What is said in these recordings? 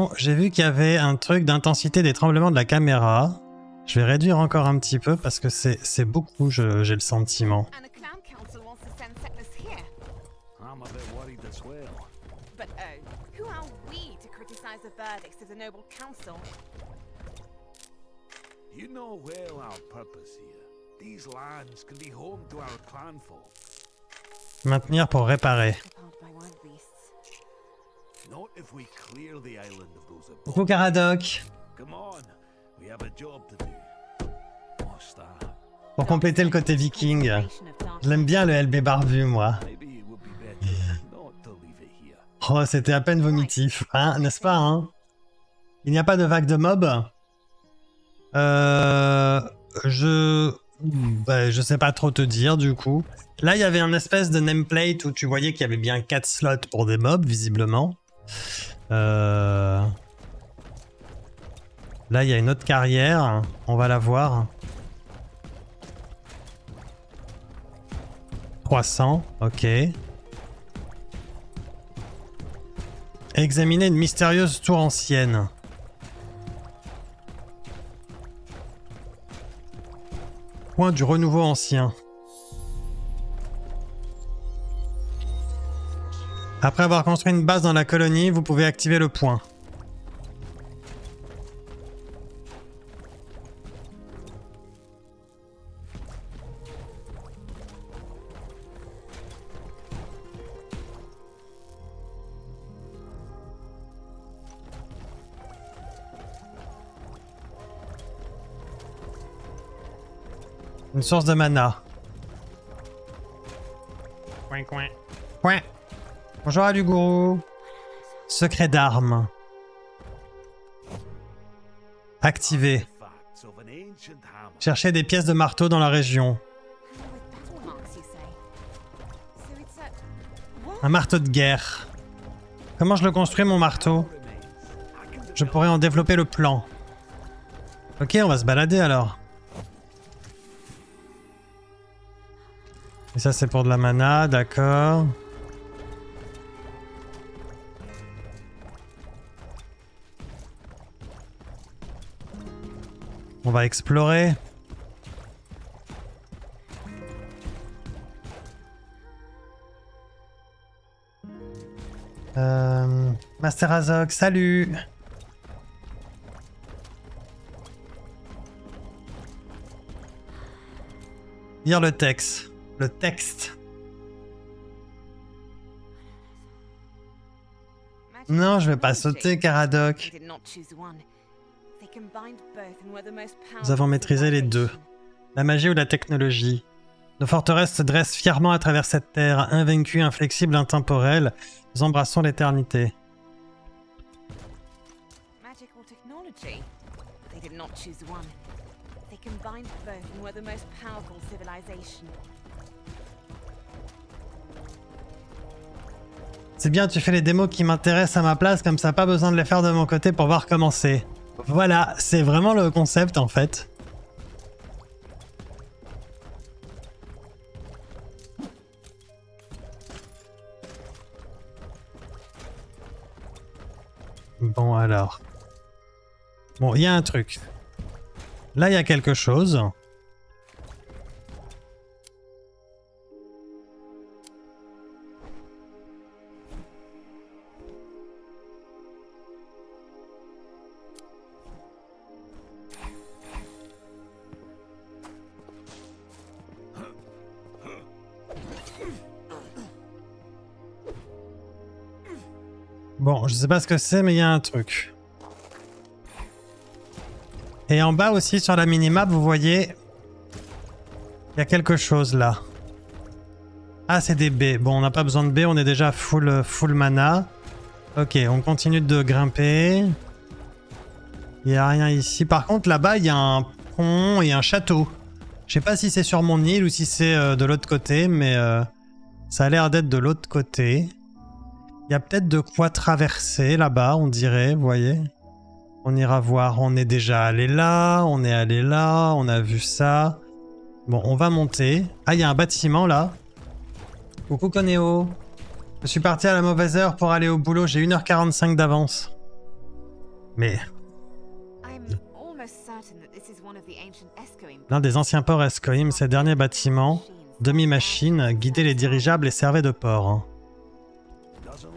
Bon, j'ai vu qu'il y avait un truc d'intensité des tremblements de la caméra. Je vais réduire encore un petit peu parce que c'est beaucoup, j'ai le sentiment. And the Clown Council wants to send settlers here. I'm a bit worried as well. But oh, who are we to criticize the verdicts of the noble council? You know well our purpose here. These lands can be home to our clan folk. Maintenir pour réparer. Compelled by wild beasts. Not if we clear the island of those abominations. Coucou Caradoc. Come on, we have a job to do. What's that? Pour compléter le côté viking. Je l'aime bien le LB barbu, moi. Maybe it would be better not to leave it here. Oh, c'était à peine vomitif, hein, n'est-ce pas, hein? Il n'y a pas de vague de mobs? Je sais pas trop te dire, du coup. Là, il y avait un espèce de nameplate où tu voyais qu'il y avait bien 4 slots pour des mobs, visiblement. Là, il y a une autre carrière. On va la voir. 300, ok. Examiner une mystérieuse tour ancienne. Point du renouveau ancien. Après avoir construit une base dans la colonie, vous pouvez activer le point. Une source de mana. Coin, coin. Coin. Bonjour Alugourou. Secret d'armes. Activé. Artifacts of an ancient hammer. Cherchez des pièces de marteau dans la région. With battle marks, you say? So it's a... What? Un marteau de guerre. Comment je le construis mon marteau? Je pourrais en développer le plan. Ok, on va se balader alors. Et ça c'est pour de la mana, d'accord. On va explorer. Master Azog, salut. Lire le texte. Le texte. Non, je vais pas sauter, Caradoc. Nous avons maîtrisé les deux. La magie ou la technologie. Nos forteresses se dressent fièrement à travers cette terre, invaincue, inflexible, intemporelle. Nous embrassons l'éternité. Magic or technology? They did not choose one. They combined both and were the most powerful civilization. C'est bien, tu fais les démos qui m'intéressent à ma place, comme ça pas besoin de les faire de mon côté pour voir comment c'est. Voilà, c'est vraiment le concept en fait. Bon alors. Bon, il y a un truc. Là, il y a quelque chose. Bon, je sais pas ce que c'est, mais il y a un truc. Et en bas aussi, sur la minimap, vous voyez... Il y a quelque chose là. Ah, c'est des baies. Bon, on n'a pas besoin de baies, on est déjà full mana. Ok, on continue de grimper. Il n'y a rien ici. Par contre, là-bas, il y a un pont et un château. Je sais pas si c'est sur mon île ou si c'est de l'autre côté, mais ça a l'air d'être de l'autre côté. Il y a peut-être de quoi traverser là-bas, on dirait, vous voyez. On ira voir, on est déjà allé là, on est allé là, on a vu ça. Bon, on va monter. Ah, il y a un bâtiment là. Coucou Conéo. Je suis parti à la mauvaise heure pour aller au boulot, j'ai 1h45 d'avance. Mais I'm almost certain that this is one of the ancient Escoim. l'un des anciens ports Escoim, ces derniers bâtiments, demi-machines, guidaient les dirigeables et servaient de port. Hein.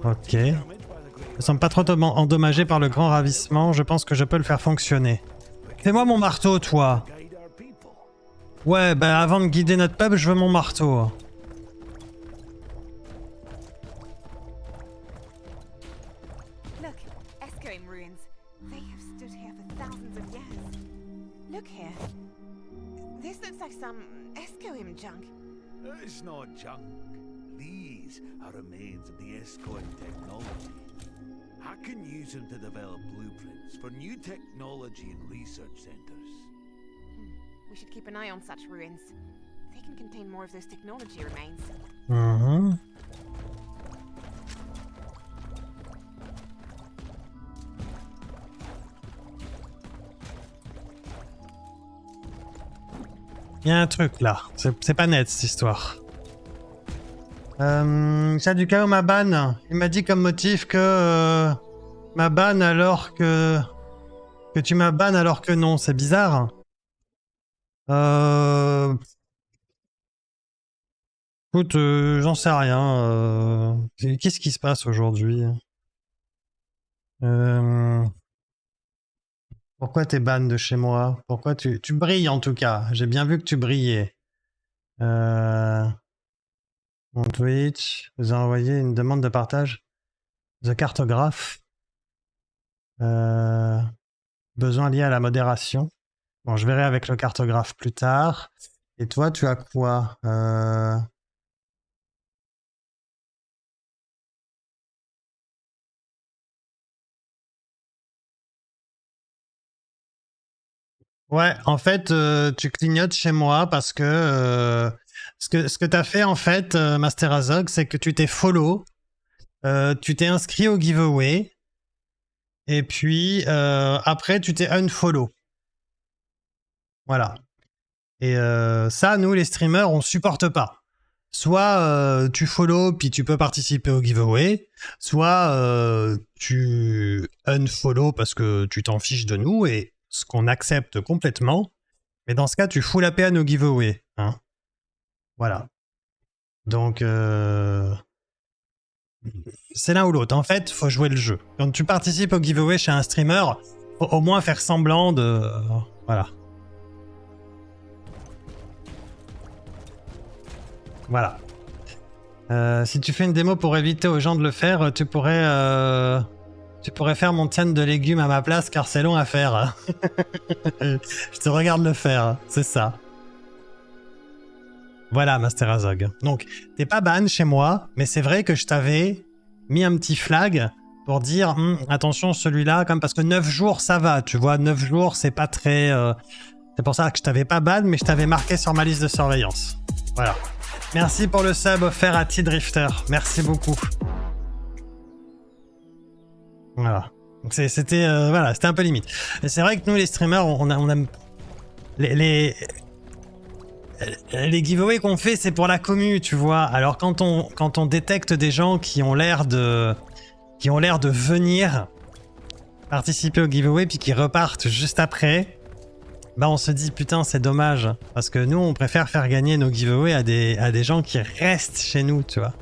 Ok. Ne sommes pas trop endommagés par le grand ravissement, je pense que je peux le faire fonctionner. Fais-moi mon marteau, toi. Ouais, bah avant de guider notre peuple, je veux mon marteau. Look, Escoim ruins. They have stood here for thousands of years. Look here. This looks like some Escoim junk. It's not junk. These are remains of the Escoim technology. I can use them to develop blueprints for new technology and research centers. We should keep an eye on such ruins. They can contain more of those technology remains. Mhm. Il y a un truc là, c'est pas net cette histoire. Ça du chaos ma banne. Il m'a dit comme motif que ma banne alors que tu m'as banne alors que non, c'est bizarre. Écoute, j'en sais rien. Qu'est-ce qui se passe aujourd'hui? Pourquoi t'es ban de chez moi? Pourquoi tu brilles en tout cas? J'ai bien vu que tu brillais. Mon Twitch vous a envoyé une demande de partage. The cartographe. Besoin lié à la modération. Bon, je verrai avec le cartographe plus tard. Et toi, tu as quoi? Ouais, en fait, tu clignotes chez moi parce que ce que tu as fait en fait, Master Azog, c'est que tu t'es follow, tu t'es inscrit au giveaway, et puis après tu t'es unfollow. Voilà. Et ça, nous les streamers, on supporte pas. Soit tu follow puis tu peux participer au giveaway, soit tu unfollow parce que tu t'en fiches de nous, et ce qu'on accepte complètement. Mais dans ce cas, tu fous la paix à nos giveaways. Hein. Voilà. Donc, c'est l'un ou l'autre. En fait, faut jouer le jeu. Quand tu participes au giveaway chez un streamer, faut au moins faire semblant de... voilà. Voilà. Si tu fais une démo pour éviter aux gens de le faire, tu pourrais faire mon tienne de légumes à ma place car c'est long à faire. Je te regarde le faire, c'est ça. Voilà, Master Azog. Donc, t'es pas ban chez moi, mais c'est vrai que je t'avais mis un petit flag pour dire attention, celui-là, comme parce que 9 jours, ça va, tu vois, 9 jours, c'est pas très... C'est pour ça que je t'avais pas ban, mais je t'avais marqué sur ma liste de surveillance. Voilà. Merci pour le sub offert à T-Drifter. Merci beaucoup. Voilà. Donc c'était voilà, c'était un peu limite. Et c'est vrai que nous les streamers, on aime les giveaways qu'on fait, c'est pour la commu, tu vois. Alors quand on détecte des gens qui ont l'air de venir participer au giveaway puis qui repartent juste après, bah on se dit putain c'est dommage parce que nous on préfère faire gagner nos giveaways à des gens qui restent chez nous, tu vois.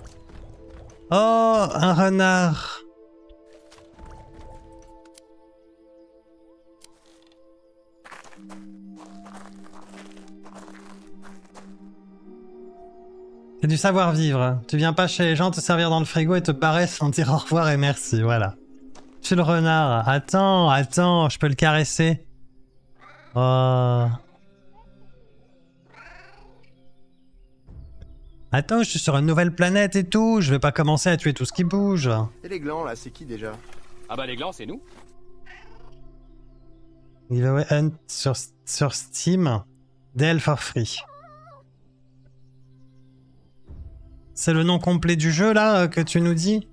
Oh, un renard. C'est du savoir-vivre. Tu viens pas chez les gens te servir dans le frigo et te barrer sans dire au revoir et merci, voilà. Je suis le renard. Attends, je peux le caresser. Oh. Attends, je suis sur une nouvelle planète et tout, je vais pas commencer à tuer tout ce qui bouge. Et les glands là, c'est qui déjà? Ah bah les glands, c'est nous. Giveaway Hunt sur Steam. DL for free. C'est le nom complet du jeu là que tu nous dis?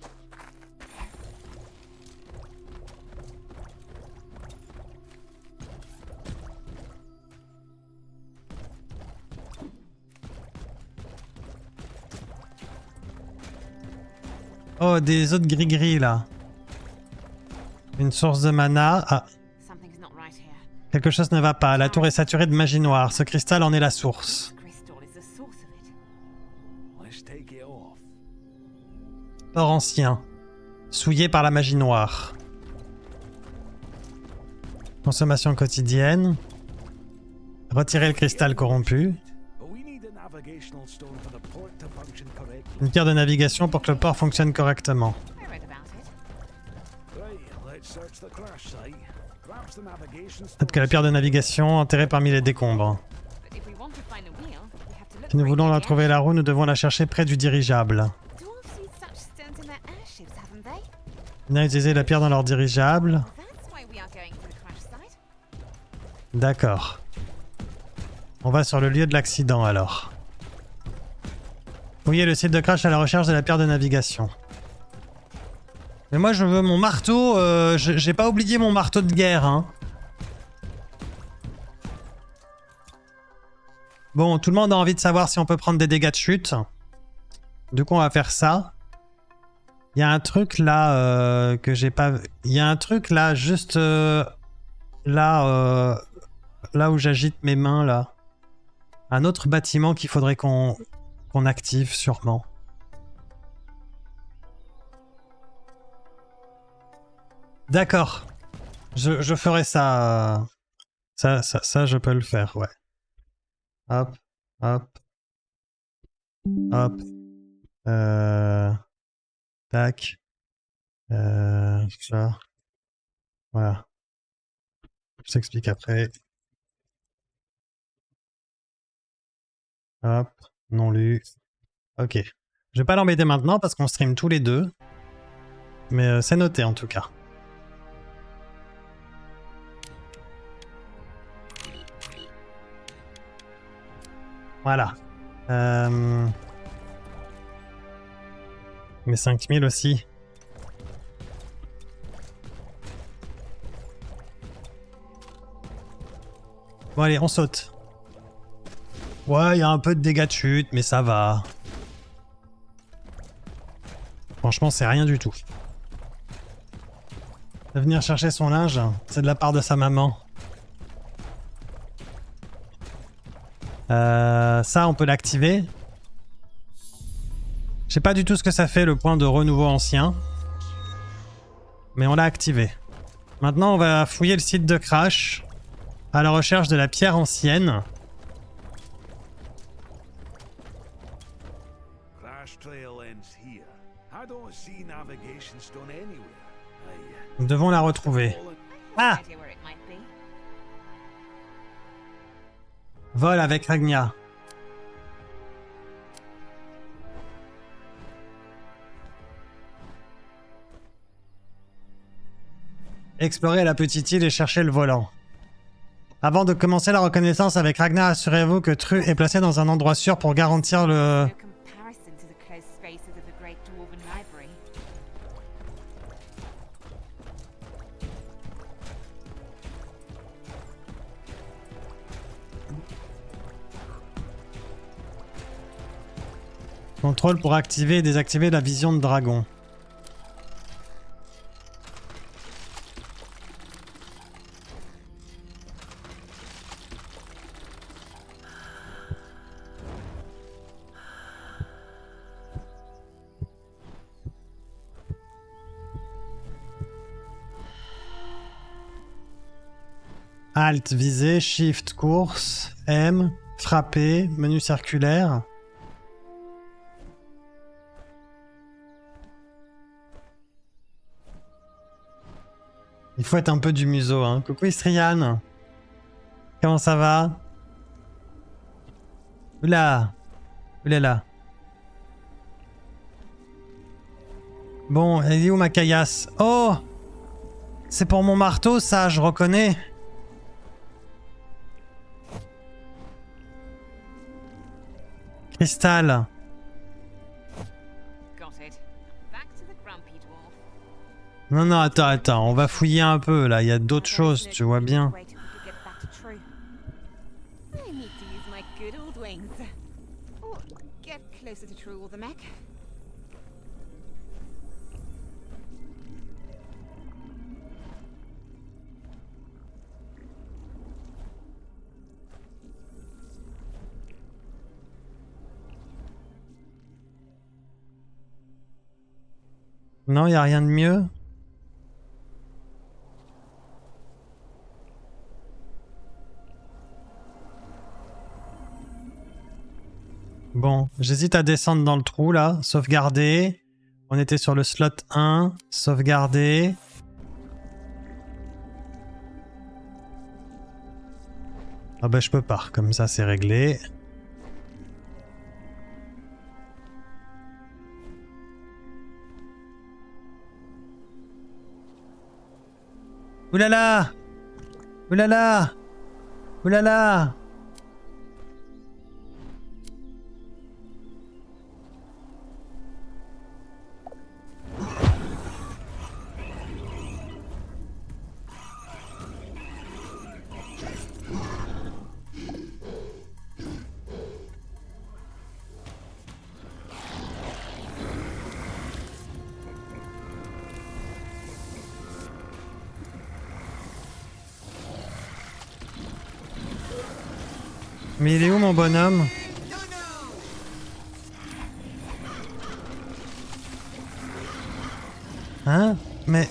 Oh, des autres gris-gris là. Une source de mana. Ah, Something's not right here. quelque chose ne va pas. La tour est saturée de magie noire. Ce cristal en est la source. This crystal is the source of it. Let's take it off. Port ancien. Souillé par la magie noire. Consommation quotidienne. Retirer le cristal corrompu. But we need a navigational stone for the port to function correctly. Une pierre de navigation pour que le port fonctionne correctement. I read about it. Right, let's search the crash site. Perhaps the navigation stone. Peut-être que la pierre de navigation enterrée parmi les décombres. But if we want to find the wheel, we have to look Si nous for it voulons near la the trouver la roue, nous devons la chercher près du dirigeable. airship. Dwarves use such stones in their airships, haven't they? On a utilisé la pierre dans leur dirigeable. That's why we are going to the crash site. D'accord. On va sur le lieu de l'accident alors. Fouillez le site de crash à la recherche de la pierre de navigation. Mais moi je veux mon marteau, j'ai pas oublié mon marteau de guerre hein. Bon, tout le monde a envie de savoir si on peut prendre des dégâts de chute. Du coup on va faire ça. Il y a un truc là que j'ai pas... Il y a un truc là juste là où j'agite mes mains là. Un autre bâtiment qu'il faudrait qu'on active sûrement. D'accord. Je ferai ça. Ça, je peux le faire, ouais. Hop, hop. Hop. Tac. Ça. Voilà. Je t'explique après. Hop, non lu. Ok. Je vais pas l'embêter maintenant parce qu'on stream tous les deux. Mais c'est noté en tout cas. Voilà. Mais 5000 aussi. Bon allez, on saute. Ouais, il y a un peu de dégâts de chute, mais ça va. Franchement, c'est rien du tout. De venir chercher son linge, c'est de la part de sa maman. Ça, on peut l'activer. Je sais pas du tout ce que ça fait, le point de renouveau ancien. Mais on l'a activé. Maintenant, on va fouiller le site de crash à la recherche de la pierre ancienne. Crash trail ends here. I don't see navigation stone anywhere. Nous devons la retrouver. Ah! Idea where it might be. Vol avec Ragnia. Explorez la petite île et cherchez le volant. Avant de commencer la reconnaissance avec Ragnar, assurez-vous que Tru est placé dans un endroit sûr pour garantir le... No comparison to the closed spaces of the Great Dwarven Library. Contrôle pour activer et désactiver la vision de dragon. Alt, viser, Shift, course, M, frapper, menu circulaire. Il faut être un peu du museau, hein. Coucou Istriane. Comment ça va? Oula. Oulala. Bon, elle est où ma caillasse? Oh! C'est pour mon marteau, ça, je reconnais. Cristal. Got it. Back to the grumpy dwarf. Non, non, attends, on va fouiller un peu, là. Il y a d'autres choses, tu vois bien. Wait till we could get back to True. I need to use my good old wings. Or get closer to True or the mech. Non, y a rien de mieux. Bon, j'hésite à descendre dans le trou là, sauvegarder. On était sur le slot 1, sauvegarder. Ah bah je peux pas, comme ça c'est réglé. Oulala! Oulala! Oulala! Mais il est où mon bonhomme? Hein? Mais...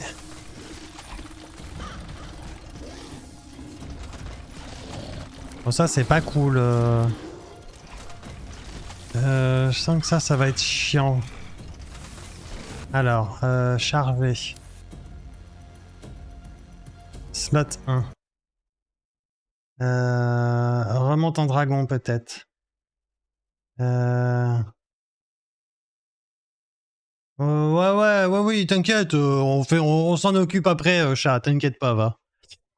Bon ça c'est pas cool. Je sens que ça va être chiant. Alors, charger. Slot 1. Remonte en dragon peut-être. Ouais, oui, t'inquiète, on s'en occupe après, chat, t'inquiète pas, va.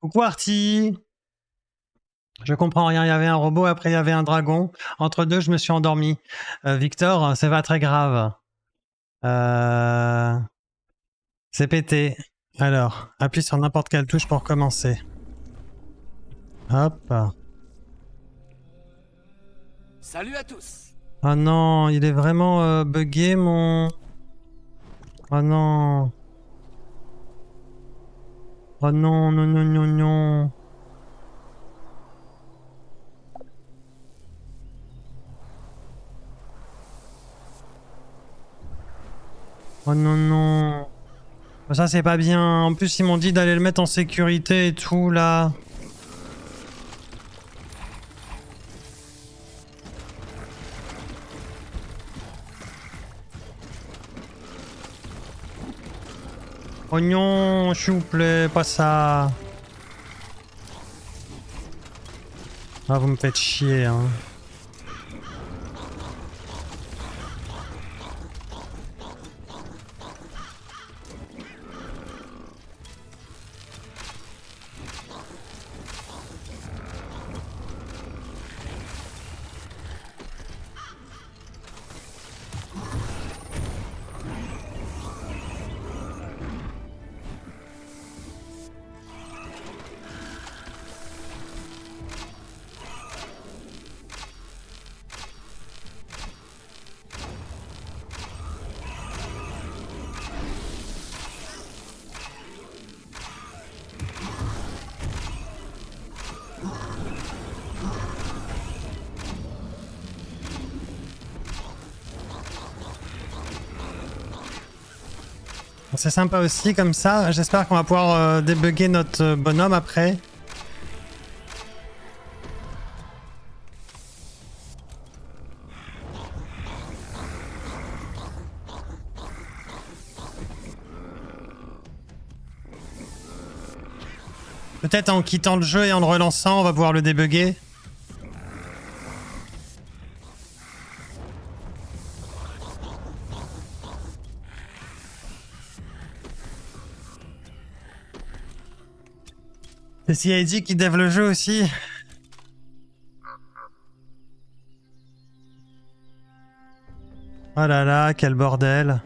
Coucou Artie. Je comprends rien, il y avait un robot, après il y avait un dragon. Entre deux, je me suis endormi. Victor, c'est pas très grave. C'est pété. Alors, appuie sur n'importe quelle touche pour commencer. Hop. Salut à tous. Oh non, il est vraiment buggé mon... Oh non. Oh non, non, non, non, non. Oh non, non. Ça, c'est pas bien. En plus, ils m'ont dit d'aller le mettre en sécurité et tout, là. Oh non, s'il vous plaît, pas ça. Ah, vous me faites chier, hein. C'est sympa aussi comme ça. J'espère qu'on va pouvoir débugger notre bonhomme après. Peut-être en quittant le jeu et en le relançant, on va pouvoir le débugger. C'est CID qui dev le jeu aussi. Oh là là, quel bordel.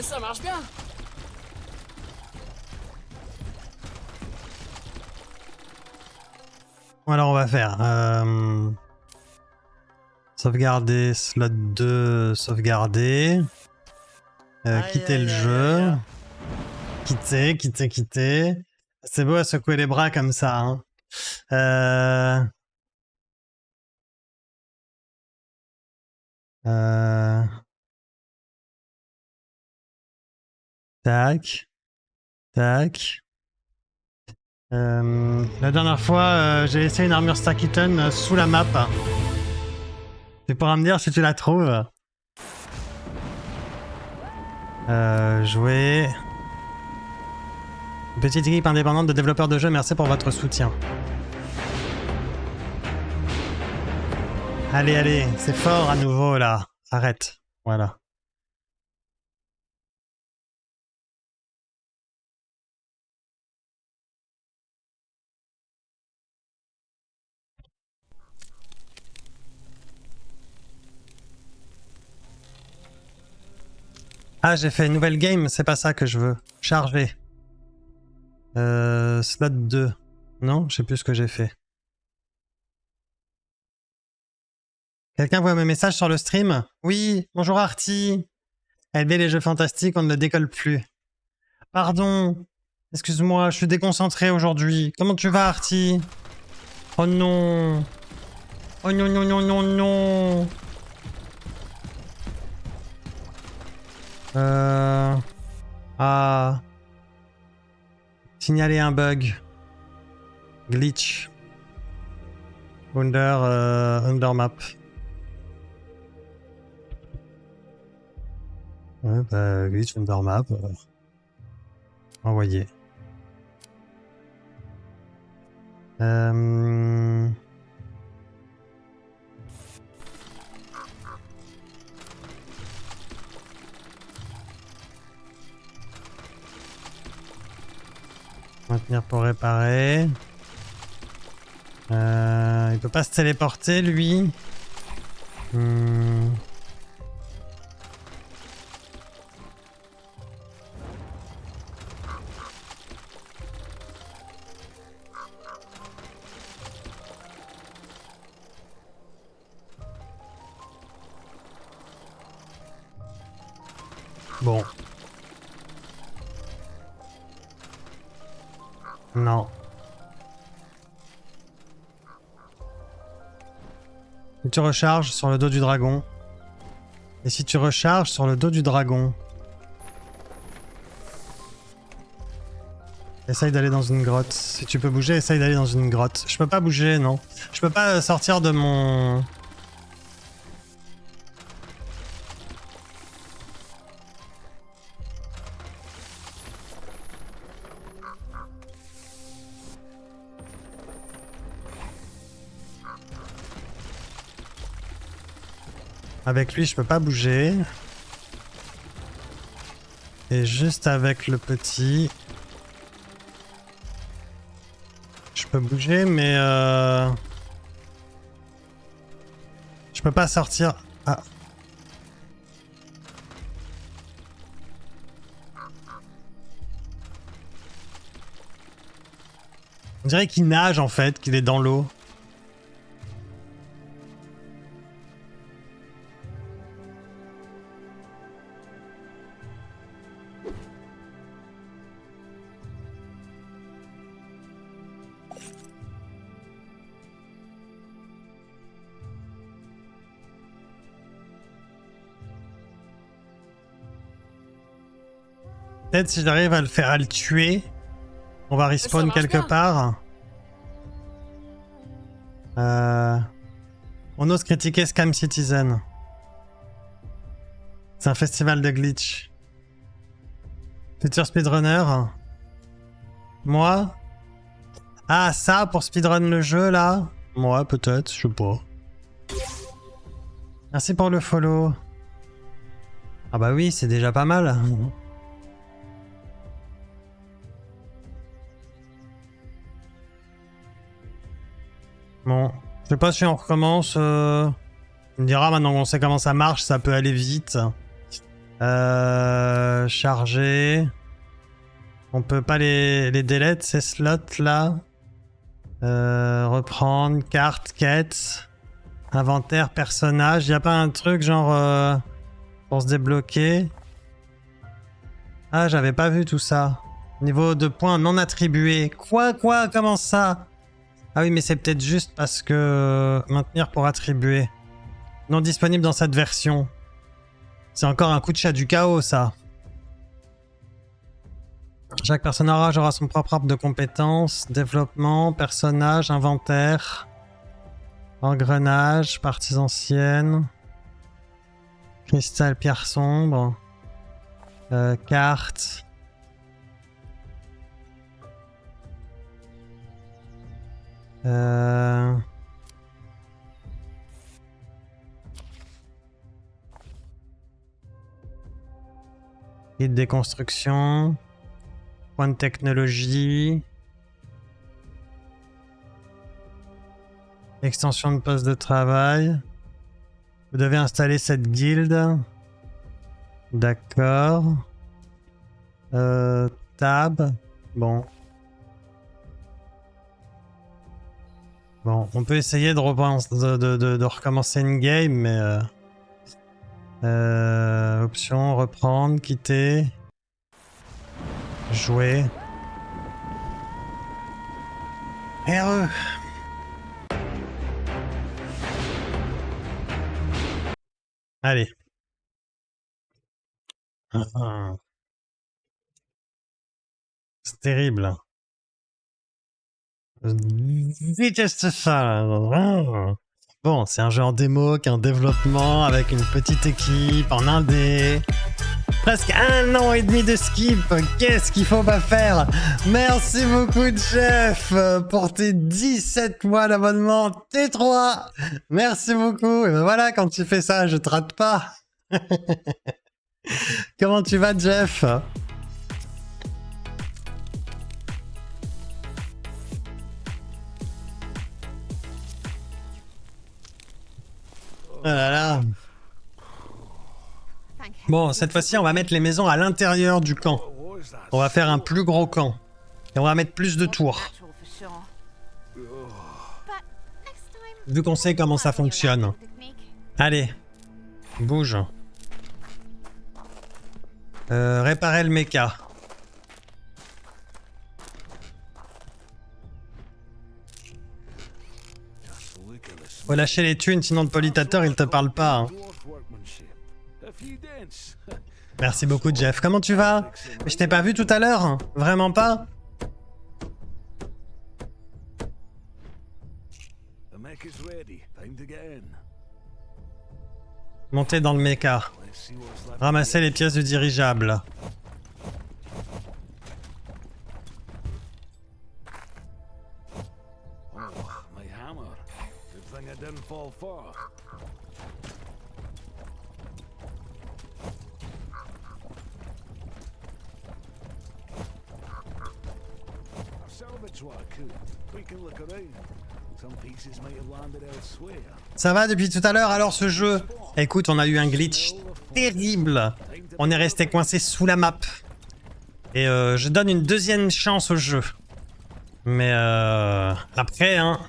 Ça marche bien. Bon, alors on va faire sauvegarder, slot 2, sauvegarder. Quitter le jeu. Quitter. C'est beau à secouer les bras comme ça. Hein. Tac. La dernière fois, j'ai laissé une armure Starkitten sous la map. Tu pourras me dire si tu la trouves. Jouer. Petite équipe indépendante de développeurs de jeux, merci pour votre soutien. Allez, c'est fort à nouveau là. Arrête. Voilà. Ah, j'ai fait une nouvelle game, c'est pas ça que je veux. Charger. Slot 2. Non, je sais plus ce que j'ai fait. Quelqu'un voit mes messages sur le stream? Oui, bonjour Arty. LB les jeux fantastiques, on ne le décolle plus. Pardon. Excuse-moi, je suis déconcentré aujourd'hui. Comment tu vas Arty? Oh non. Oh non. Ah. Signaler un bug. Glitch. Under map. Ouais, bah, glitch under map. Envoyé. Maintenir pour réparer. Il peut pas se téléporter lui. Bon. Non. Et tu recharges sur le dos du dragon. Et si tu recharges sur le dos du dragon, essaye d'aller dans une grotte. Si tu peux bouger, essaye d'aller dans une grotte. Je peux pas bouger, non. Je peux pas sortir de mon... Avec lui, je peux pas bouger. Et juste avec le petit... Je peux bouger, mais... Je peux pas sortir... Ah. On dirait qu'il nage en fait, qu'il est dans l'eau. Peut-être si j'arrive à le faire à le tuer, on va respawn quelque part. On ose critiquer Scam Citizen. C'est un festival de glitch. Futur speedrunner. Moi? Ah, ça pour speedrun le jeu là? Moi, peut-être, je sais pas. Merci pour le follow. Ah bah oui, c'est déjà pas mal. Bon, je sais pas si on recommence. Tu me diras maintenant qu'on sait comment ça marche, ça peut aller vite. Charger. On peut pas les delete ces slots là. Reprendre, carte, quête, inventaire, personnage. Y a pas un truc genre pour se débloquer? Ah, j'avais pas vu tout ça. Niveau de points non attribués. Quoi? Comment ça? Ah oui, mais c'est peut-être juste parce que maintenir pour attribuer. Non disponible dans cette version. C'est encore un coup de chat du chaos, ça. Chaque personnage aura son propre arbre de compétences, développement, personnage, inventaire, engrenage, parties anciennes, cristal, pierre sombre, carte. Guide des constructions. Point de technologie. Extension de poste de travail. Vous devez installer cette guilde. D'accord. Tab. Bon. Bon, on peut essayer de recommencer une game, mais... option, reprendre, quitter. Jouer. RE. Allez. C'est terrible. Je déteste ça. Là. Bon, c'est un jeu en démo qui est en développement avec une petite équipe en indé. Presque 1 an et demi de skip. Qu'est-ce qu'il faut pas faire? Merci beaucoup Jeff pour tes 17 mois d'abonnement T3. Merci beaucoup. Et ben voilà, quand tu fais ça, je te rate pas. Comment tu vas Jeff? Oh là là. Bon, cette fois-ci, on va mettre les maisons à l'intérieur du camp. On va faire un plus gros camp. Et on va mettre plus de tours. Vu qu'on sait comment ça fonctionne. Allez. Bouge. Réparer le mecha. Faut lâcher les thunes, sinon le pollutateur il te parle pas. Hein. Merci beaucoup Jeff. Comment tu vas? Je t'ai pas vu tout à l'heure? Vraiment pas? Montez dans le mecha. Ramasser les pièces du dirigeable. Ça va depuis tout à l'heure alors ce jeu? Écoute, on a eu un glitch terrible. On est resté coincé sous la map. Et je donne une deuxième chance au jeu. Mais après, hein...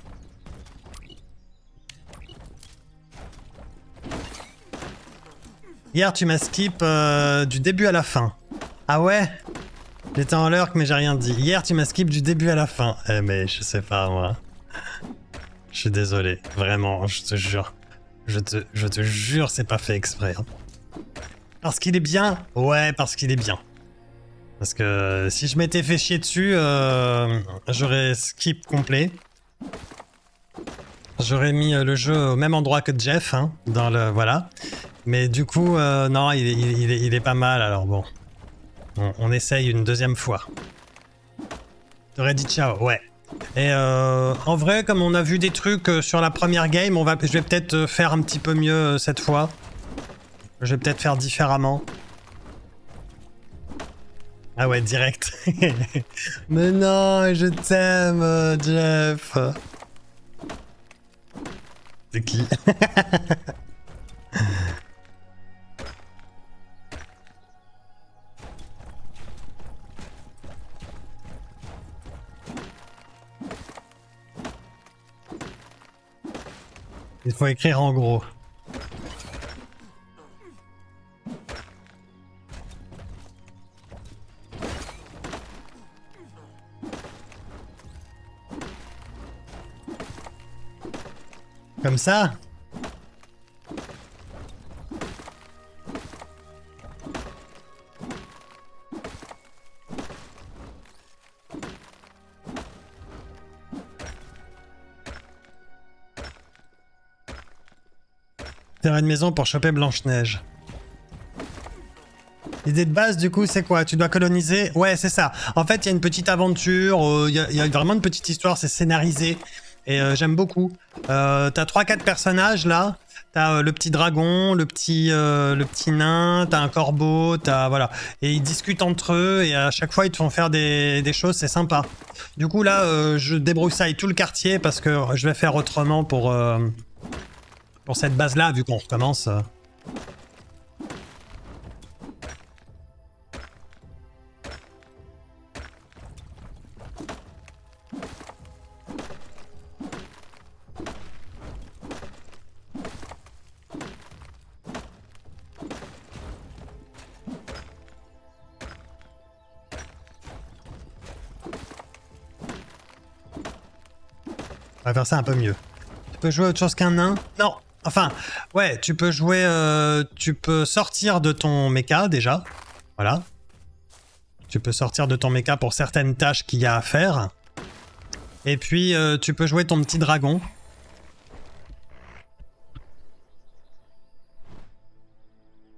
Hier, tu m'as skip du début à la fin. Ah ouais? J'étais en lurk, mais j'ai rien dit. Hier, tu m'as skip du début à la fin. Eh, mais je sais pas, moi. Je suis désolé. Vraiment, je te jure. Je te jure, c'est pas fait exprès. Hein. Parce qu'il est bien? Ouais, parce qu'il est bien. Parce que si je m'étais fait chier dessus, j'aurais skip complet. J'aurais mis le jeu au même endroit que Jeff, hein, dans le... Voilà. Mais du coup, non, il est pas mal, alors bon. On essaye une deuxième fois. T'aurais dit ciao, ouais. Et en vrai, comme on a vu des trucs sur la première game, je vais peut-être faire un petit peu mieux cette fois. Je vais peut-être faire différemment. Ah ouais, direct. Mais non, je t'aime, Jeff. C'est qui? Il faut écrire en gros. Comme ça? Faire une maison pour choper Blanche-Neige. L'idée de base, du coup, c'est quoi? Tu dois coloniser? Ouais, c'est ça. En fait, il y a une petite aventure, il y a vraiment une petite histoire, c'est scénarisé. Et j'aime beaucoup. T'as 3-4 personnages, là. T'as le petit dragon, le petit nain, t'as un corbeau, voilà. Et ils discutent entre eux, et à chaque fois, ils te font faire des choses, c'est sympa. Du coup, là, je débroussaille tout le quartier, parce que je vais faire autrement pour cette base-là, vu qu'on recommence. On va faire ça un peu mieux. Tu peux jouer autre chose qu'un nain? Non. Enfin, ouais, tu peux jouer... tu peux sortir de ton mecha, déjà. Voilà. Tu peux sortir de ton mecha pour certaines tâches qu'il y a à faire. Et puis, tu peux jouer ton petit dragon.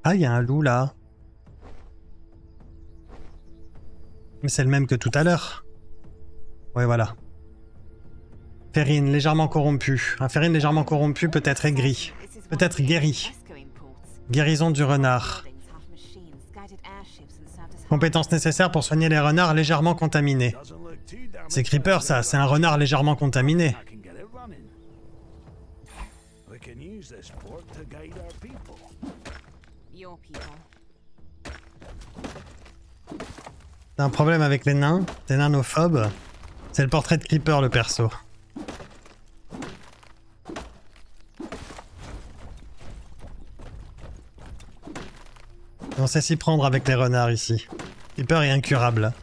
Ah, il y a un loup, là. Mais c'est le même que tout à l'heure. Ouais, voilà. Ferrine, légèrement corrompu. Un Ferrine légèrement corrompu peut être aigri. Peut-être guéri. Guérison du renard. Compétences nécessaires pour soigner les renards légèrement contaminés. C'est Creeper, ça. C'est un renard légèrement contaminé. T'as un problème avec les nains? T'es nanophobe? C'est le portrait de Creeper, le perso. On sait s'y prendre avec les renards ici. Creeper est incurable.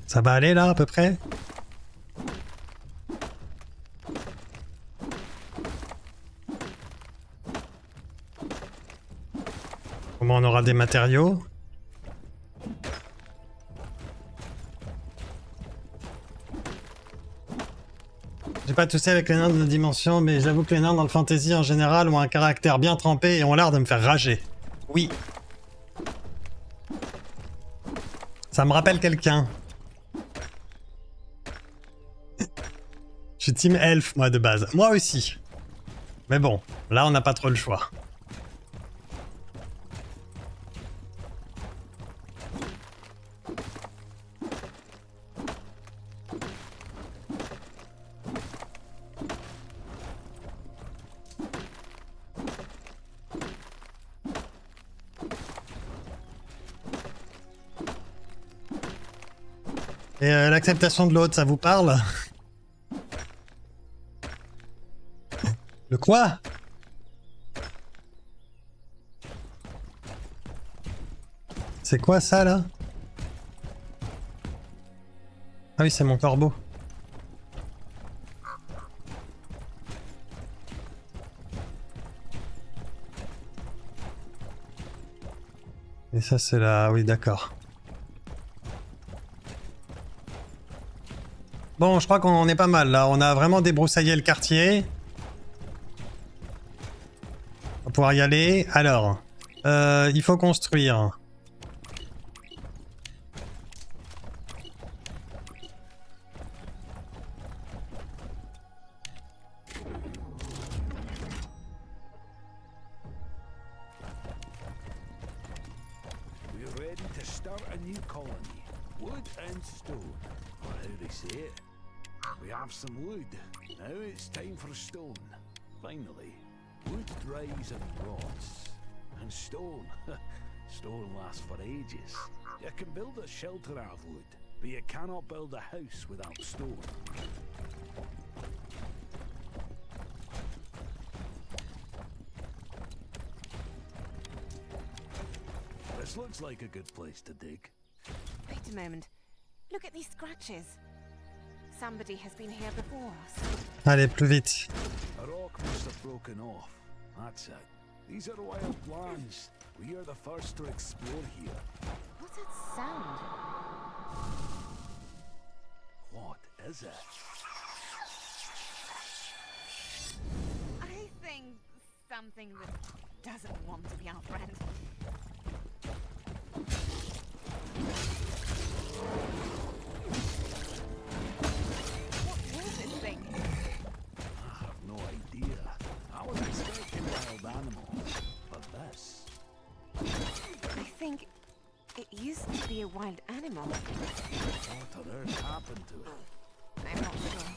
Ça va aller là à peu près? Comment on aura des matériaux? J'ai pas toussé avec les nains de nos dimensions, mais j'avoue que les nains dans le fantasy en général ont un caractère bien trempé et ont l'air de me faire rager. Oui. Ça me rappelle quelqu'un. Je suis team elf, moi, de base. Moi aussi. Mais bon, là, on n'a pas trop le choix. Et l'acceptation de l'autre, ça vous parle? Le quoi? C'est quoi ça là? Ah oui, c'est mon corbeau. Et ça c'est là... Oui, d'accord. Bon, je crois qu'on est pas mal là. On a vraiment débroussaillé le quartier. On va pouvoir y aller. Alors, il faut construire. new colony. Wood and stone, or how they say it. We have some wood. Now it's time for stone. Finally, wood dries and rots. And stone. Stone lasts for ages. You can build a shelter out of wood, but you cannot build a house without stone. This looks like a good place to dig. Wait a moment. Look at these scratches. Somebody has been here before us. Allez, plus vite. A rock must have broken off. That's it. These are wild lands. We are the first to explore here. What's that sound? What is it? I think something that doesn't want to be our friend. What was this thing? I have no idea. I was expecting wild animals, but this. I think it used to be a wild animal. What on earth happened to it? I'm not sure.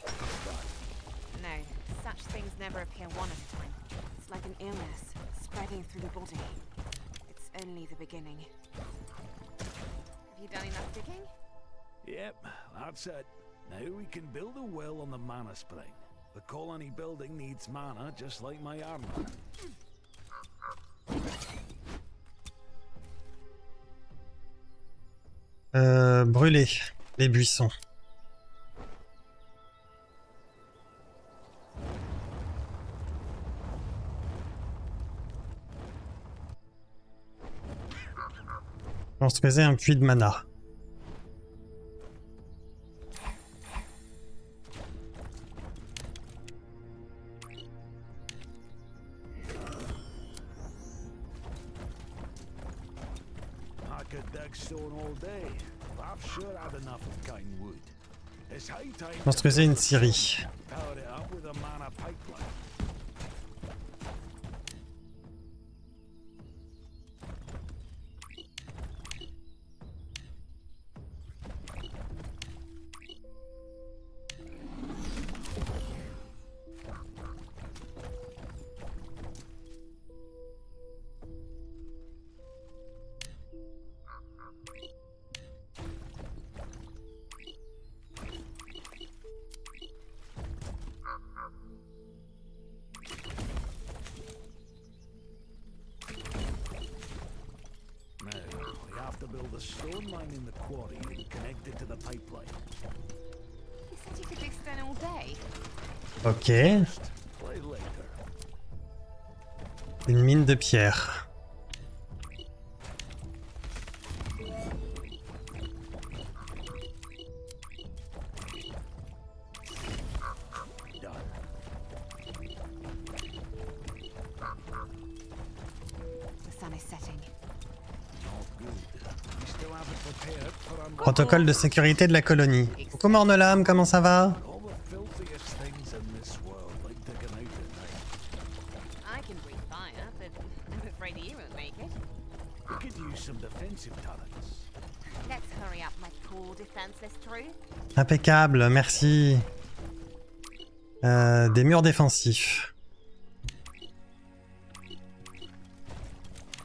No, such things never appear one at a time. It's like an illness spreading through the body. It's only the beginning. Have you done enough digging? Yep, that's it. Now we can build a well on the mana spring. The colony building needs mana just like my armor. Brûler les buissons. Construisez un puits de mana. I could dig stone all day. I've sure had enough of cutting wood. It's high time to Construisez une scierie. power it up with a mana pipeline. Now, we have to build a stone line in the quarry and connect it to the pipeline. You said you could dig stone all day. Ok. Play later. Une mine de pierre. Done. The sun is setting. Not good. We still haven't prepared for our Protocole de sécurité de la colonie. Coucou Mornelam, comment ça va? all the filthiest things in this world like digging out at night. I can breathe fire, but I'm afraid you won't make it. We could use some defensive turrets. Let's hurry up, my poor defenseless crew. Impeccable, merci. Des murs défensifs.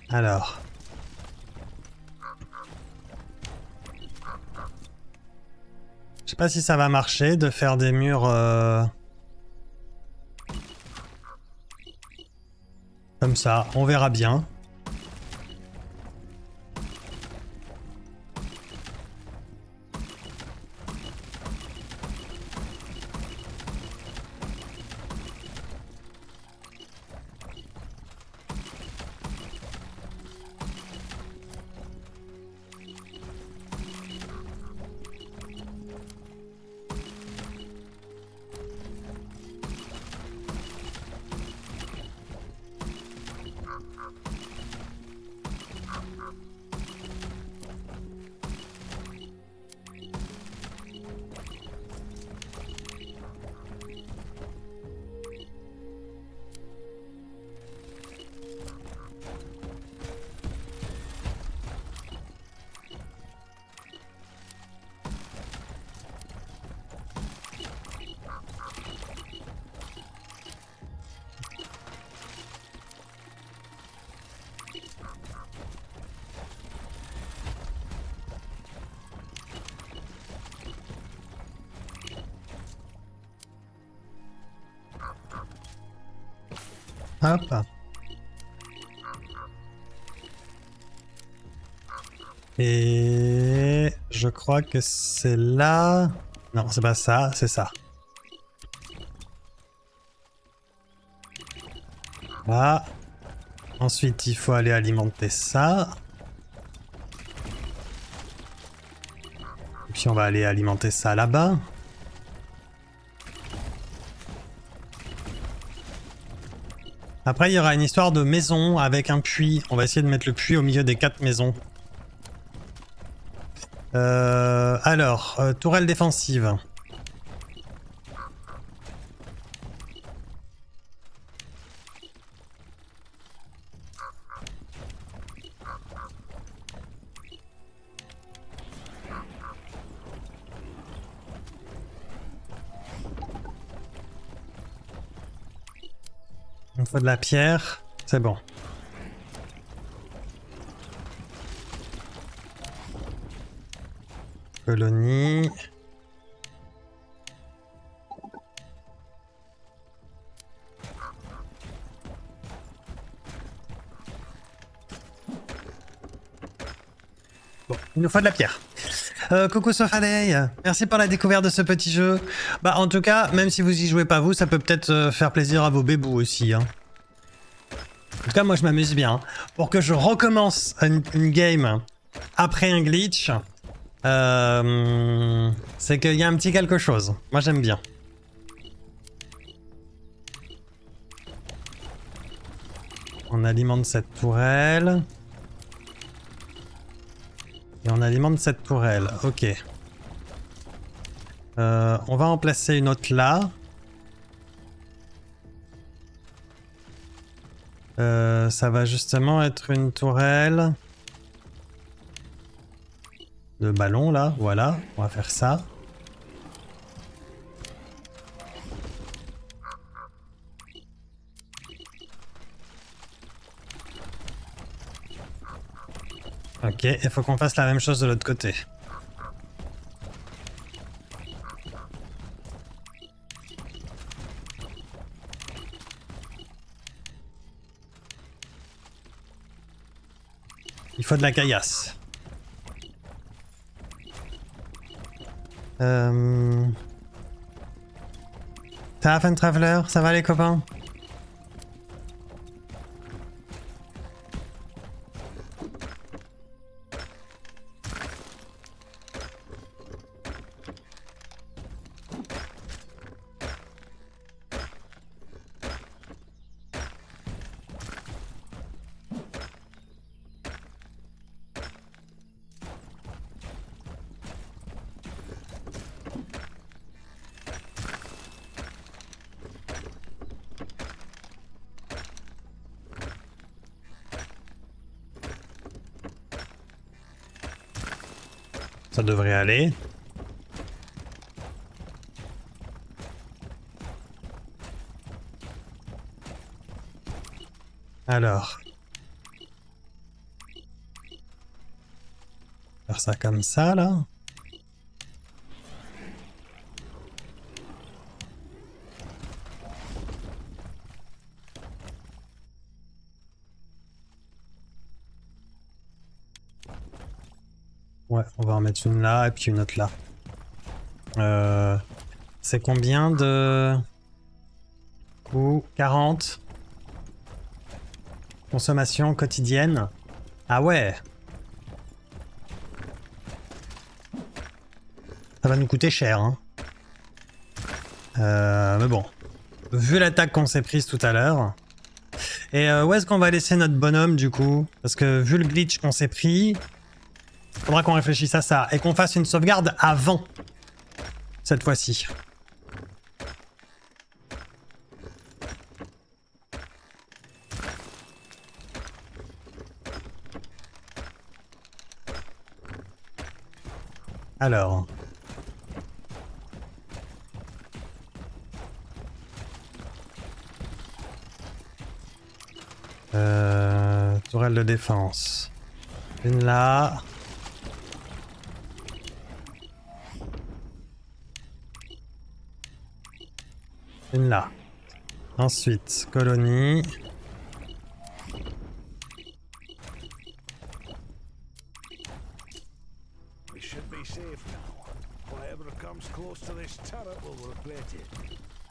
Alors. Je sais pas si ça va marcher de faire des murs comme ça, on verra bien. Hop. Et je crois que c'est là. Non, c'est pas ça, c'est ça. Là. Ensuite, il faut aller alimenter ça. Et puis on va aller alimenter ça là-bas. Après, il y aura une histoire de maison avec un puits. On va essayer de mettre le puits au milieu des 4 maisons. Alors, tourelle défensive. Il me faut de la pierre. C'est bon. Colonie. Bon, il nous faut de la pierre. Coucou Sofadey, merci pour la découverte de ce petit jeu. Bah en tout cas, même si vous y jouez pas vous, ça peut peut-être faire plaisir à vos bébous aussi. Hein. En tout cas, moi je m'amuse bien. Pour que je recommence une game après un glitch, c'est qu'il y a un petit quelque chose. Moi j'aime bien. On alimente cette tourelle. Et on alimente cette tourelle, ok. On va en placer une autre là. Ça va justement être une tourelle de ballon là, voilà. On va faire ça. Ok, il faut qu'on fasse la même chose de l'autre côté. Il faut de la caillasse. Ça va, Traveler? Ça va les copains? Ça devrait aller. Alors. Faire ça comme ça, là. Ouais, on va en mettre une là et puis une autre là. C'est combien de... Ou 40 consommation quotidienne. Ah ouais. Ça va nous coûter cher, hein. Mais bon. Vu l'attaque qu'on s'est prise tout à l'heure. Et où est-ce qu'on va laisser notre bonhomme du coup? Parce que vu le glitch qu'on s'est pris... Faudra qu'on réfléchisse à ça et qu'on fasse une sauvegarde avant cette fois-ci. Alors. Tourelle de défense. Une là. Une là. Ensuite, colonie. should be safe now. Whatever comes close to this turret will regret it.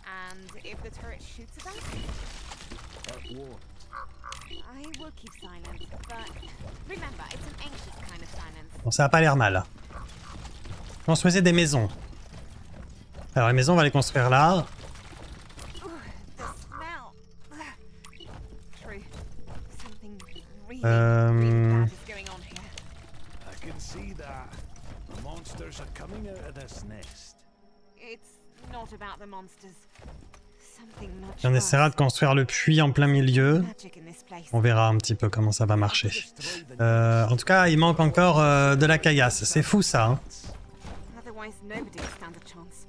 And if the turret shoots at us, It won't. I will keep silent. But remember, it's an anxious kind of silence. Bon, ça a pas l'air mal. Construisez des maisons. Alors les maisons, on va les construire là. Ooh, the smell. True. Something really, really Euh... bad is going on here. I can see that. The monsters are coming out of this nest. It's not about the monsters. Something much Et on essaiera de construire le puits en plein milieu. magic in this place. On verra un petit peu comment ça va marcher. En tout cas, il manque encore de la caillasse. C'est fou ça. Hein. Otherwise, nobody will stand a chance.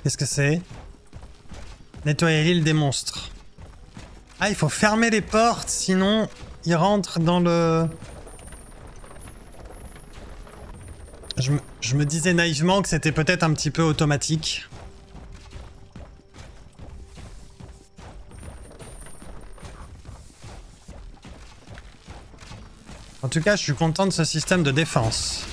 Qu'est-ce que c'est? Nettoyer l'île des monstres. Ah, il faut fermer les portes, sinon ils rentrent dans le... Je me disais naïvement que c'était peut-être un petit peu automatique. En tout cas, je suis content de ce système de défense.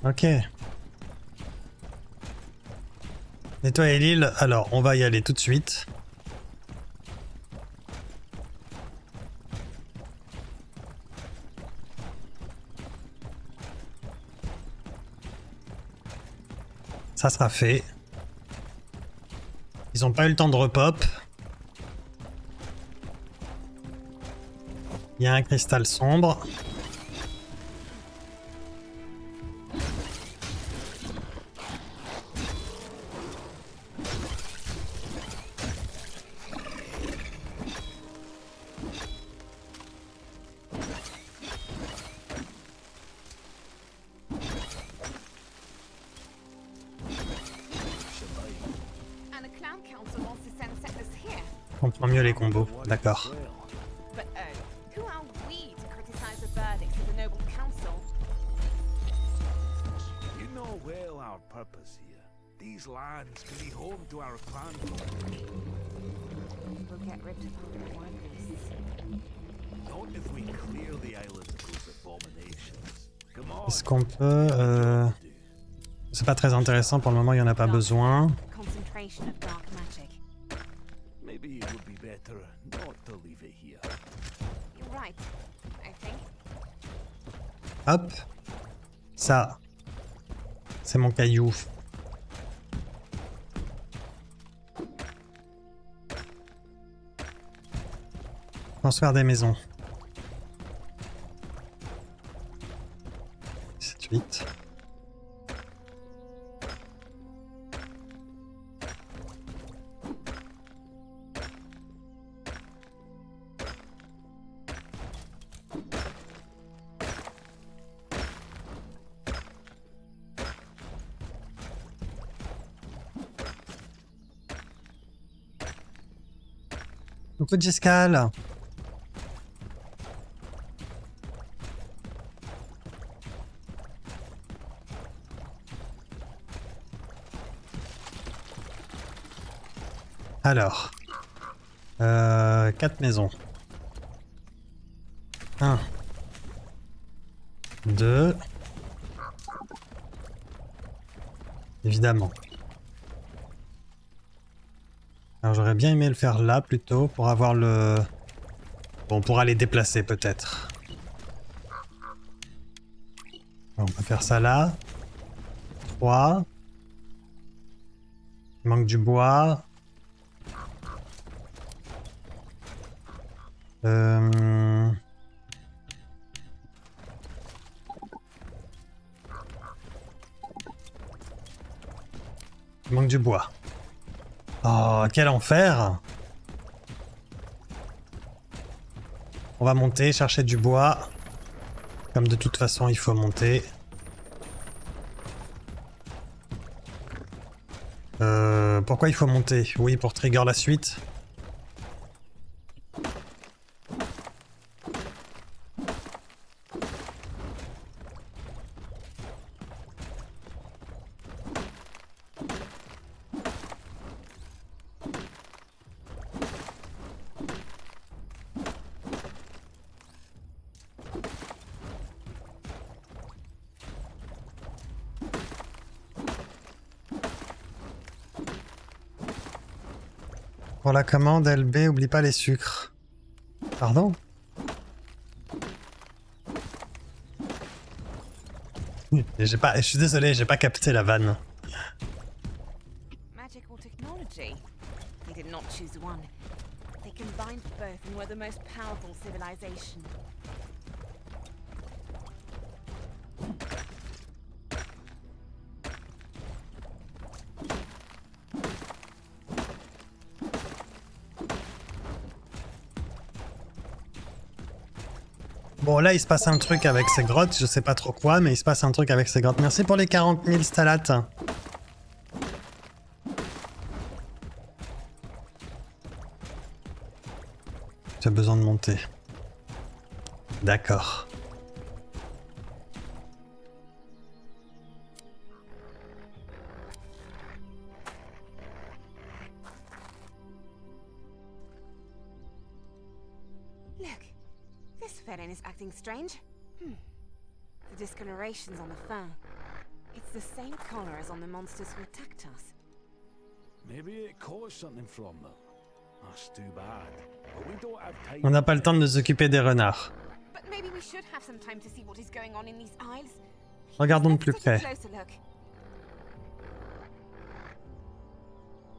Ok. Nettoyer l'île. Alors, on va y aller tout de suite. Ça sera fait. Ils n'ont pas eu le temps de repop. Il y a un cristal sombre. And a clown council wants to send settlers here. Je comprends mieux les combos. D'accord. But who are we to criticize the verdicts of the noble council? You know well our purpose here. These lands can be home to our clan folk. We'll get ripped apart by one beasts. Not if we clear the island of those abominations. Come on. Est-ce qu'on peut... C'est pas très intéressant pour le moment, il n'y en a pas besoin. Concentration of dark magic. Maybe it would be better not to leave it here. You're right, I think. Hop. Ça. C'est mon caillou. Construire des maisons. 7, 8. Beaucoup d'escale. Alors, 4 maisons. 1, 2, Évidemment. Alors j'aurais bien aimé le faire là plutôt pour avoir le... Bon, on pourra les déplacer peut-être. On va faire ça là. 3. Il manque du bois. Il manque du bois. Oh, quel enfer! On va monter, chercher du bois. Comme de toute façon, il faut monter. Pourquoi il faut monter? Oui, pour trigger la suite. Pour la commande LB, oublie pas les sucres. Pardon? Je suis désolé, j'ai pas capté la vanne. Magical technology. They did not choose one. They combined both and were the most powerful civilization. Bon, là, il se passe un truc avec ces grottes, je sais pas trop quoi, mais il se passe un truc avec ces grottes. Merci pour les 40 000 stalates. J'ai besoin de monter. D'accord. Look, this felon is acting strange. The discolorations on the fur. It's the same color as on the monsters who attacked us. Maybe it caused something from them. That's too bad. But we don't have time. On n'a pas le temps de nous occuper des renards. But maybe we should have some time to see what is going on in these isles. Regardons de Let's plus take a près. closer look.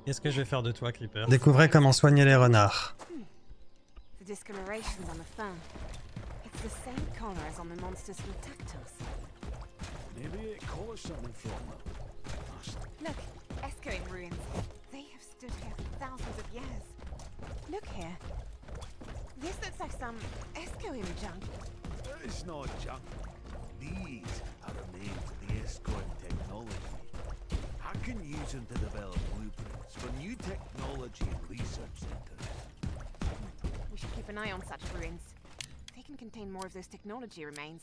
Qu'est-ce que je vais faire de toi, Creeper? Découvrez comment soigner les renards. The discolorations on the fur. It's the same color as on the monsters who attacked us. Maybe it caused something from them. That's Look, Escoing ruins. They have stood here for thousands of years. Look here. This looks like some Escoing junk. It's not junk. These are remains of the escort technology. I can use them to develop blueprints for new technology and research centers. We should keep an eye on such ruins. They can contain more of those technology remains.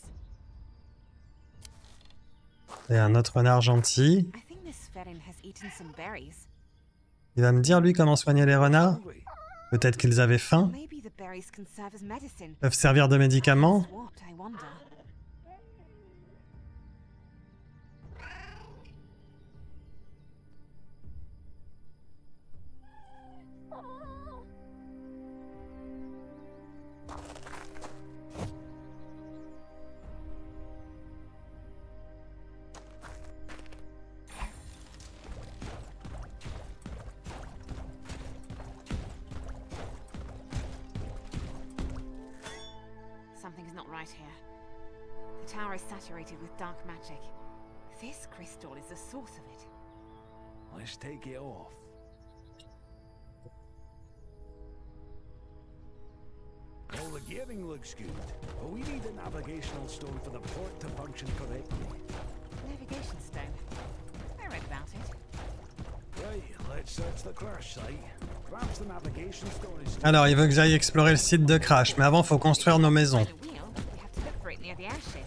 Et un autre renard gentil. I think this felon has eaten some berries. Il va me dire, lui, comment soigner les renards? Hungry? Peut-être qu'ils avaient faim? Maybe the berries can serve as medicine. Peuvent servir de médicaments? What, I wonder. Something's not right here. The tower is saturated with dark magic. This crystal is the source of it. Let's take it off. All the gearing looks good, but we need a navigational stone for the port to function correctly. Navigation stone. I read about it. Right, let's search the crash site. Perhaps the navigation stone is... Alors, il veut que j'aille explorer le site de Crash, mais avant, faut construire nos maisons. The wheel, we have to look for it near the airship.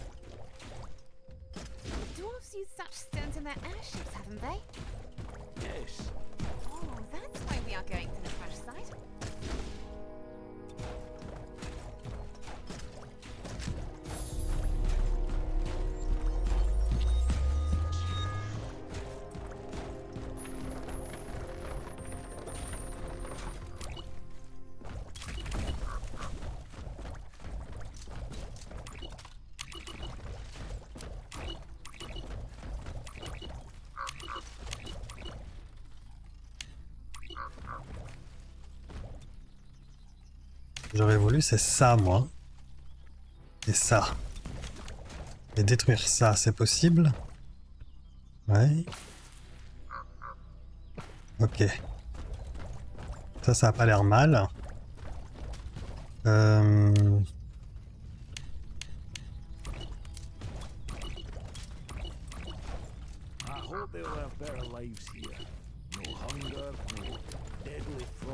Dwarves use such stones in their airships, haven't they? Yes. Oh, that's why we are going to the crash site. J'aurais voulu, c'est ça, moi. Et ça. Et détruire ça, c'est possible? Ouais. Ok. Ça a pas l'air mal.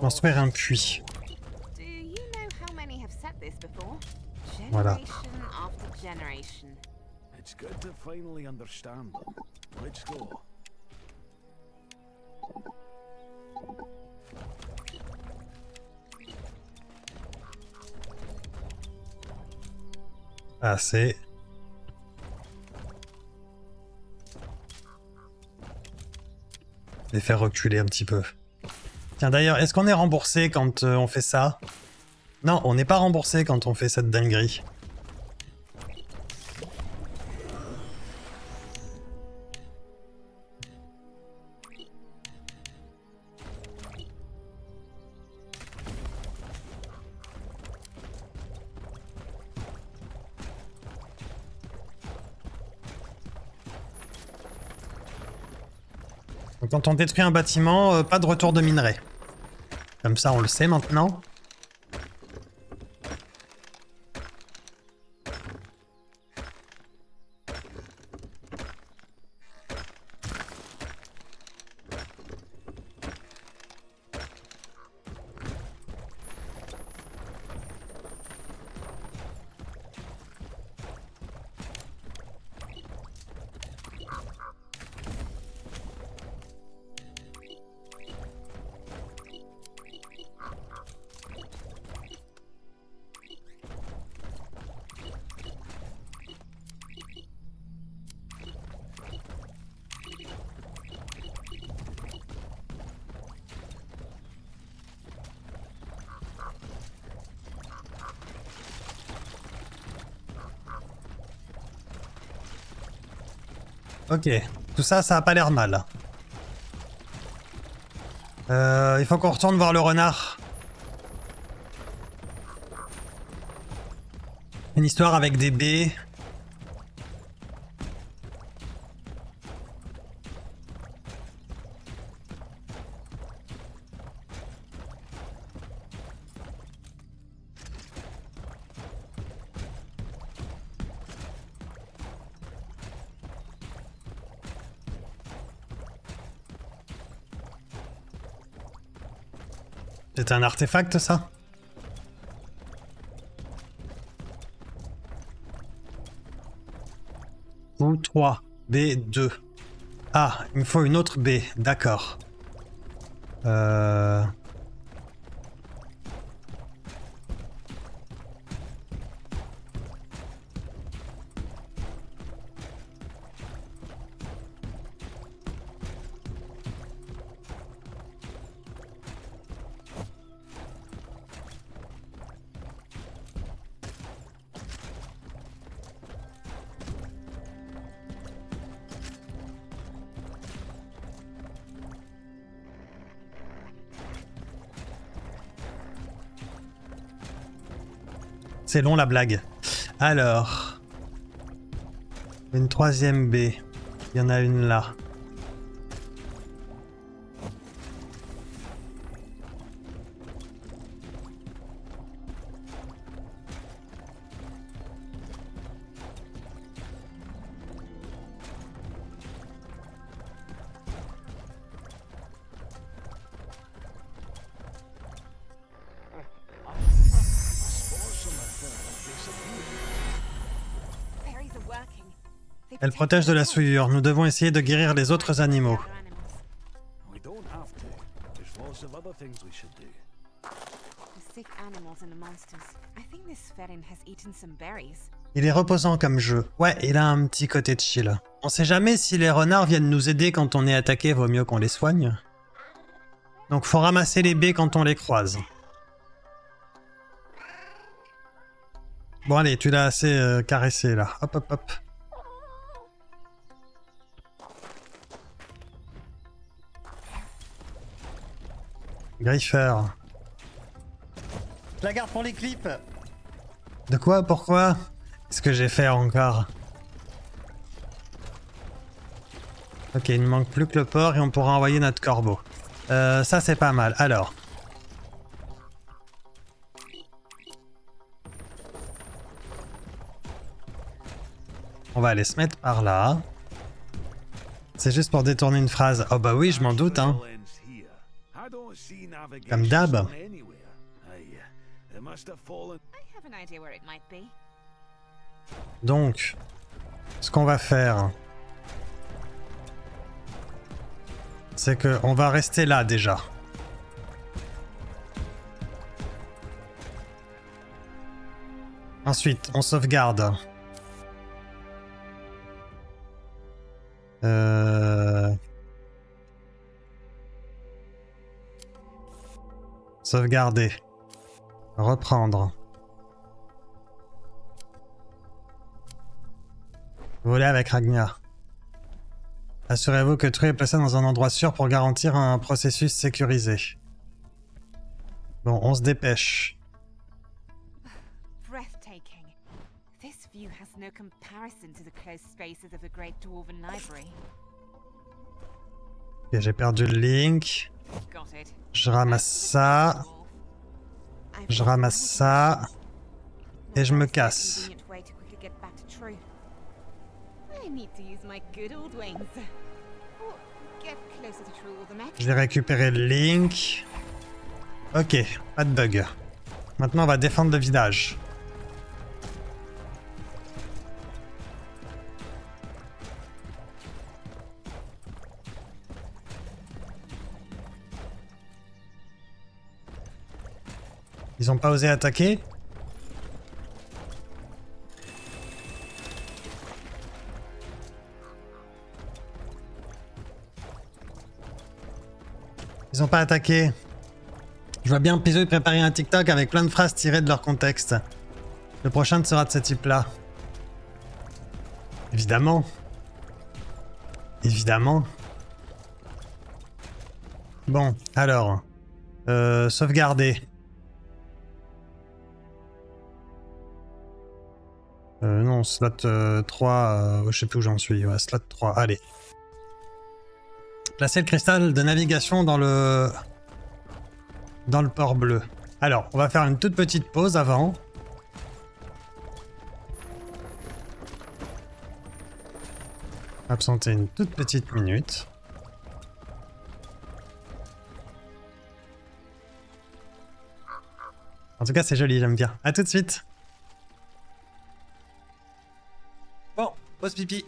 Construire un puits. Do you know how many have said this before? Voilà. Generation after generation. It's good to finally understand them. Let's go. Assez. Les faire reculer un petit peu. Tiens d'ailleurs, est-ce qu'on est remboursé quand on fait ça? Non, on n'est pas remboursé quand on fait cette dinguerie. Donc, quand on détruit un bâtiment, pas de retour de minerai. Comme ça, on le sait maintenant. Ok, tout ça, ça a pas l'air mal. Il faut qu'on retourne voir le renard. Une histoire avec des baies. C'est un artefact, ça? Ou 3. B2. Ah, il me faut une autre B. D'accord. C'est long la blague. Alors. Une troisième B. Il y en a une là. Berries are working. They Elle protect protège de la themselves. souillure. Nous devons essayer de guérir les autres animaux. Other animals. We don't have to. There's lots of other things we should do. The sick animals and the monsters. I think this Ferin has eaten some berries. Il est reposant comme jeu. Ouais, il a un petit côté chill. On sait jamais si les renards viennent nous aider quand on est attaqué, vaut mieux qu'on les soigne. Donc faut ramasser les baies quand on les croise. Bon allez, tu l'as assez caressé là. Hop hop hop. Griffer. Je la garde pour les clips. De quoi? Pourquoi? Qu'est-ce que j'ai fait encore? Ok, il ne manque plus que le port et on pourra envoyer notre corbeau. Ça c'est pas mal. Alors. On va aller se mettre par là. C'est juste pour détourner une phrase. Oh bah oui, je m'en doute, hein. Comme d'hab. I have an idea where it might be. Donc, ce qu'on va faire, c'est que on va rester là déjà. Ensuite, on sauvegarde. Sauvegarder. Reprendre. Voler avec Ragnar. Assurez-vous que tout est placé dans un endroit sûr pour garantir un processus sécurisé. Bon, on se dépêche. Breathtaking. This view has no comparison to the closed spaces of the Great Dwarven Library. Ok, j'ai perdu le link. Got it. Je ramasse ça. Je ramasse ça. Et je me casse. Je vais récupérer le link. Ok, pas de bug. Maintenant on va défendre le village. Ils ont pas osé attaquer? Ils ont pas attaqué. Je vois bien Pizzo préparer un TikTok avec plein de phrases tirées de leur contexte. Le prochain sera de ce type-là. Évidemment. Évidemment. Bon, alors. Sauvegarder. Non, slot 3, je sais plus où j'en suis. Ouais, slot 3, allez. Placer le cristal de navigation dans le port bleu. Alors, on va faire une toute petite pause avant. Absenter une toute petite minute. En tout cas, c'est joli, j'aime bien. À tout de suite. Bon, pause pipi.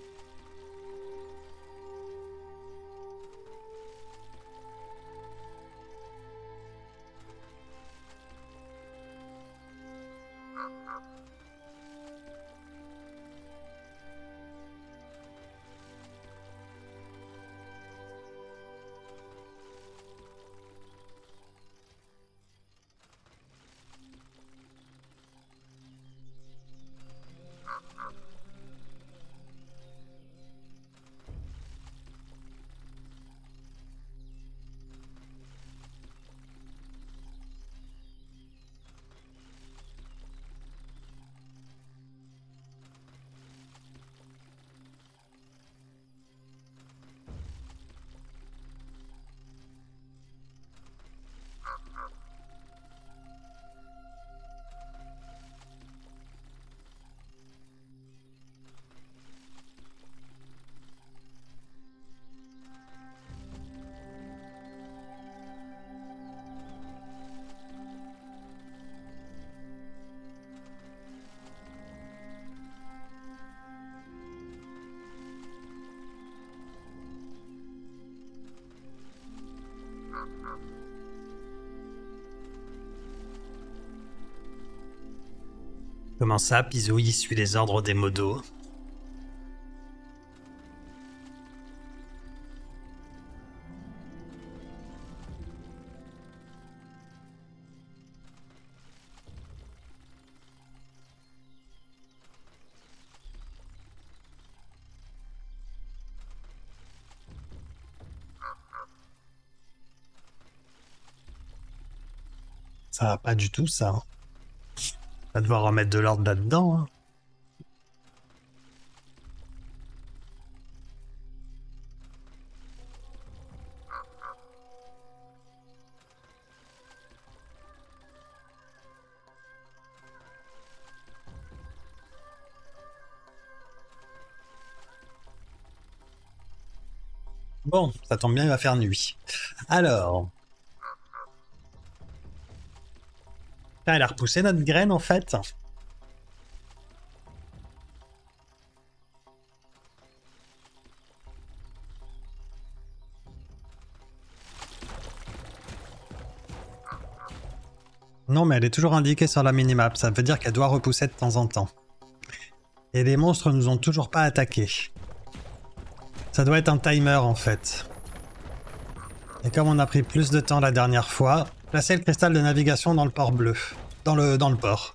Comment ça, Pizouille suit les ordres des modos? Ça va pas du tout, ça. va devoir remettre de l'ordre là-dedans. Hein. Bon, ça tombe bien, il va faire nuit. Alors... Elle a repoussé notre graine en fait. Non, mais elle est toujours indiquée sur la minimap. Ça veut dire qu'elle doit repousser de temps en temps. Et les monstres nous ont toujours pas attaqués. Ça doit être un timer en fait. Et comme on a pris plus de temps la dernière fois, placez le cristal de navigation dans le port bleu. Dans le port.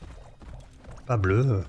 Pas bleu.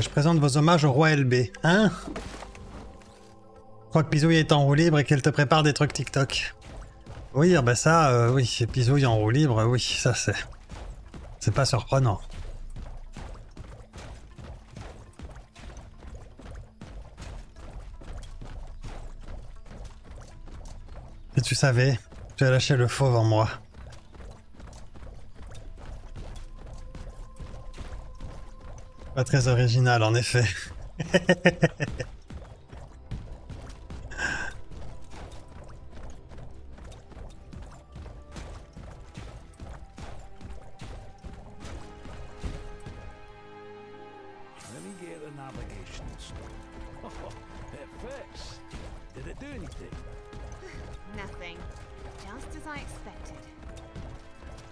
Je présente vos hommages au roi LB. Hein? Je crois que Pizouille est en roue libre et qu'elle te prépare des trucs TikTok. Oui, bah ça, oui, Pizouille en roue libre, oui, ça c'est... C'est pas surprenant. Et tu savais, tu as lâché le fauve en moi. Pas très original, en effet. Let me get the navigation installed. Oh, it fits. Did it do anything? Nothing. Just as I expected.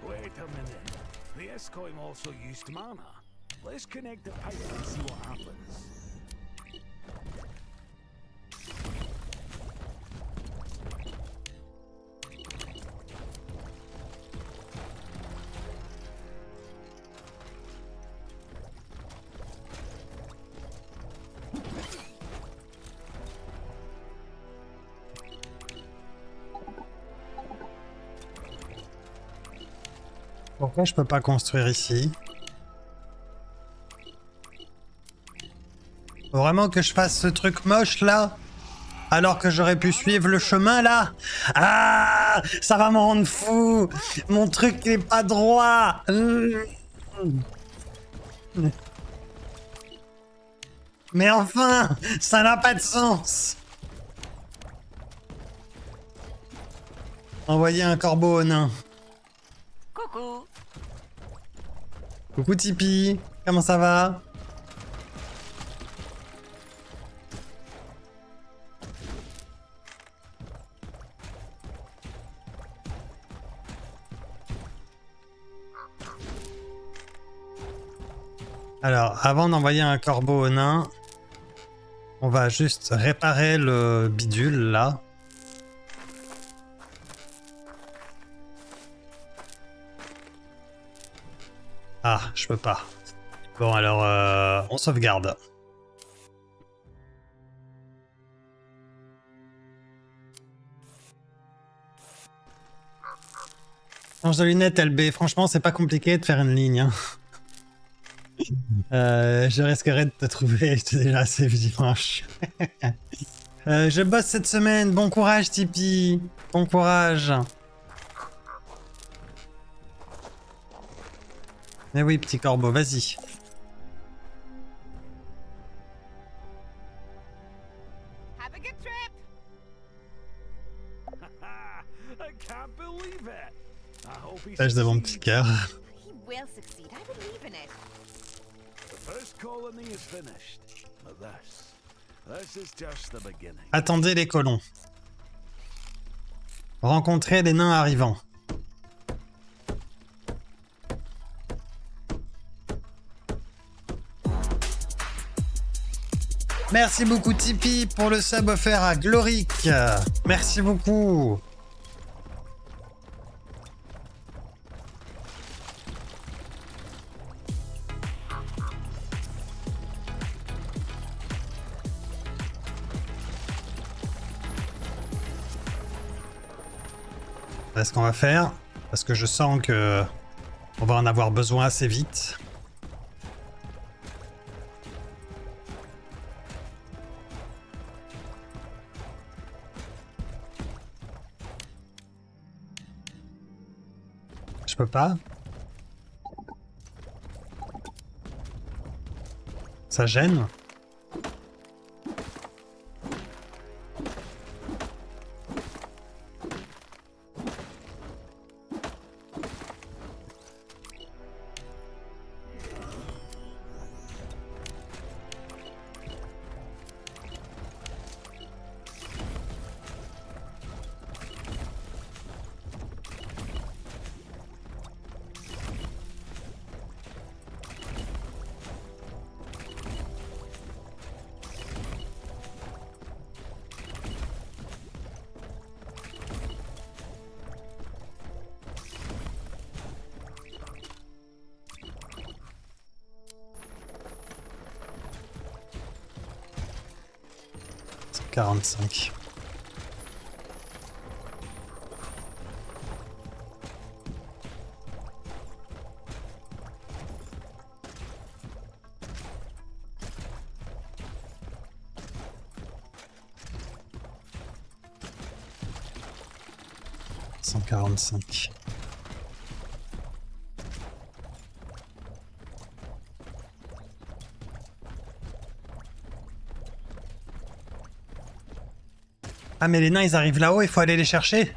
Wait a minute. The Escoim also used mana. Let's connect the pipe and see what happens. Pourquoi je peux pas construire ici? Faut vraiment que je fasse ce truc moche là? Alors que j'aurais pu suivre le chemin là? Ah! Ça va me rendre fou! Mon truc n'est pas droit! Mais enfin! Ça n'a pas de sens! Envoyer un corbeau au nain. Coucou. Coucou Tipeee, comment ça va? Alors, avant d'envoyer un corbeau au nain, on va juste réparer le bidule là. Ah, je peux pas. Bon, alors, on sauvegarde. Change de lunettes, LB. Franchement, c'est pas compliqué de faire une ligne. Hein. Je risquerais de te trouver. J'étais déjà assez dimanche. Je bosse cette semaine. Bon courage, Tipeee. Bon courage. Mais oui, petit corbeau, vas-y. Have a good trip! I can't believe it. I hope he Pêche de mon petit succeeds. cœur. He will succeed. I believe in it. The first colony is finished. But this is just the beginning. Attendez les colons. Rencontrez les nains arrivants. Merci beaucoup Tipeee pour le sub offert à Gloric. Merci beaucoup. C'est ce qu'on va faire, parce que je sens que on va en avoir besoin assez vite. Je peux pas. Ça gêne. C'est 45. $145. Ah mais les nains ils arrivent là-haut, il faut aller les chercher.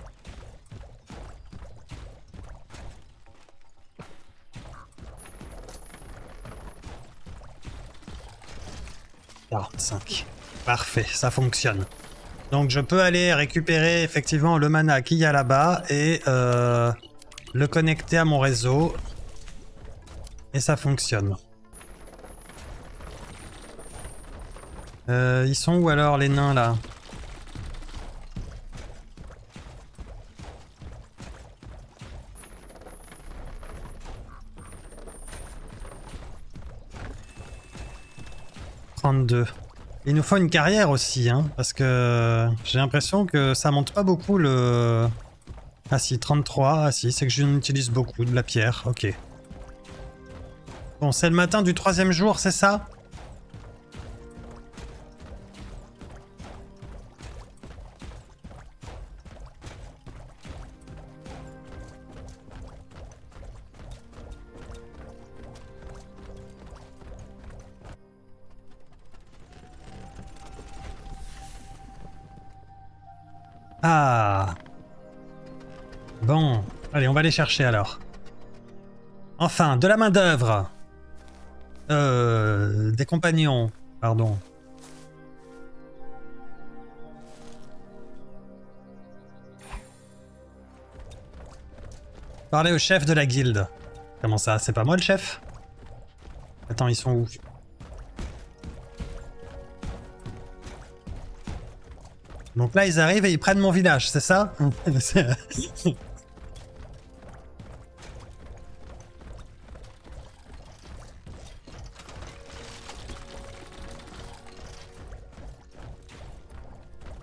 $45. Parfait, ça fonctionne. Donc je peux aller récupérer effectivement le mana qu'il y a là-bas et le connecter à mon réseau. Et ça fonctionne. Ils sont où alors les nains là? Il nous faut une carrière aussi, hein, parce que j'ai l'impression que ça monte pas beaucoup le... Ah si, 33, ah si, c'est que je n'utilise beaucoup de la pierre, ok. Bon, c'est le matin du 3e jour, c'est ça? Ah. Bon, allez, on va les chercher alors. Enfin, de la main-d'œuvre. Des compagnons, pardon. Parlez au chef de la guilde. Comment ça? C'est pas moi le chef? Attends, ils sont où? Donc là, ils arrivent et ils prennent mon village, c'est ça? Il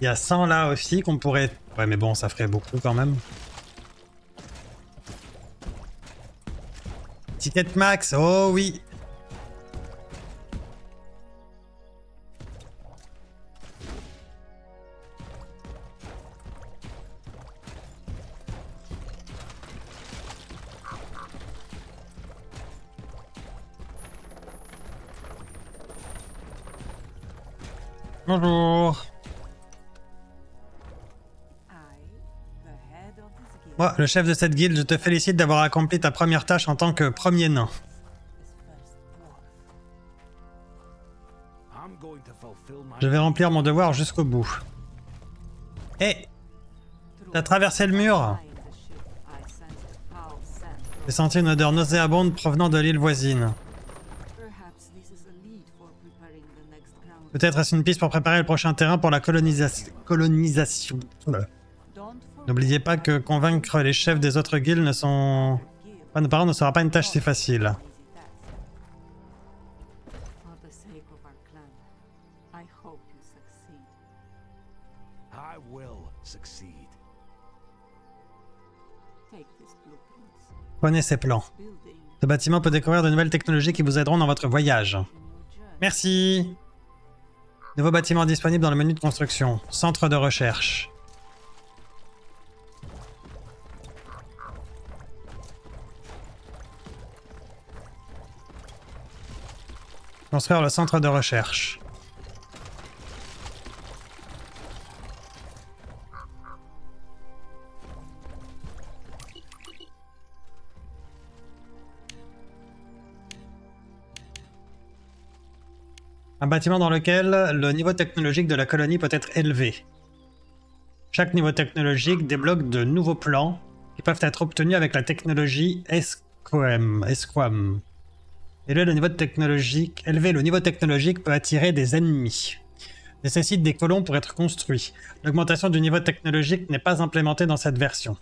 y a 100 là aussi qu'on pourrait... Ouais, mais bon, ça ferait beaucoup quand même. Ticket max, oh oui! Bonjour. Moi, le chef de cette guilde, je te félicite d'avoir accompli ta première tâche en tant que premier nain. Je vais remplir mon devoir jusqu'au bout. Hé! T'as traversé le mur? J'ai senti une odeur nauséabonde provenant de l'île voisine. Peut-être est-ce une piste pour préparer le prochain terrain pour la colonisation. N'oubliez pas que convaincre les chefs des autres guildes ne sont... Pas nos parents ne sera pas une tâche si facile. I will succeed. Prenez ces plans. Ce bâtiment peut découvrir de nouvelles technologies qui vous aideront dans votre voyage. Merci. Nouveau bâtiment disponible dans le menu de construction. Centre de recherche. Construire le centre de recherche. Un bâtiment dans lequel le niveau technologique de la colonie peut être élevé. Chaque niveau technologique débloque de nouveaux plans qui peuvent être obtenus avec la technologie Esquam. Élever le niveau technologique peut attirer des ennemis. Nécessite des colons pour être construits. L'augmentation du niveau technologique n'est pas implémentée dans cette version.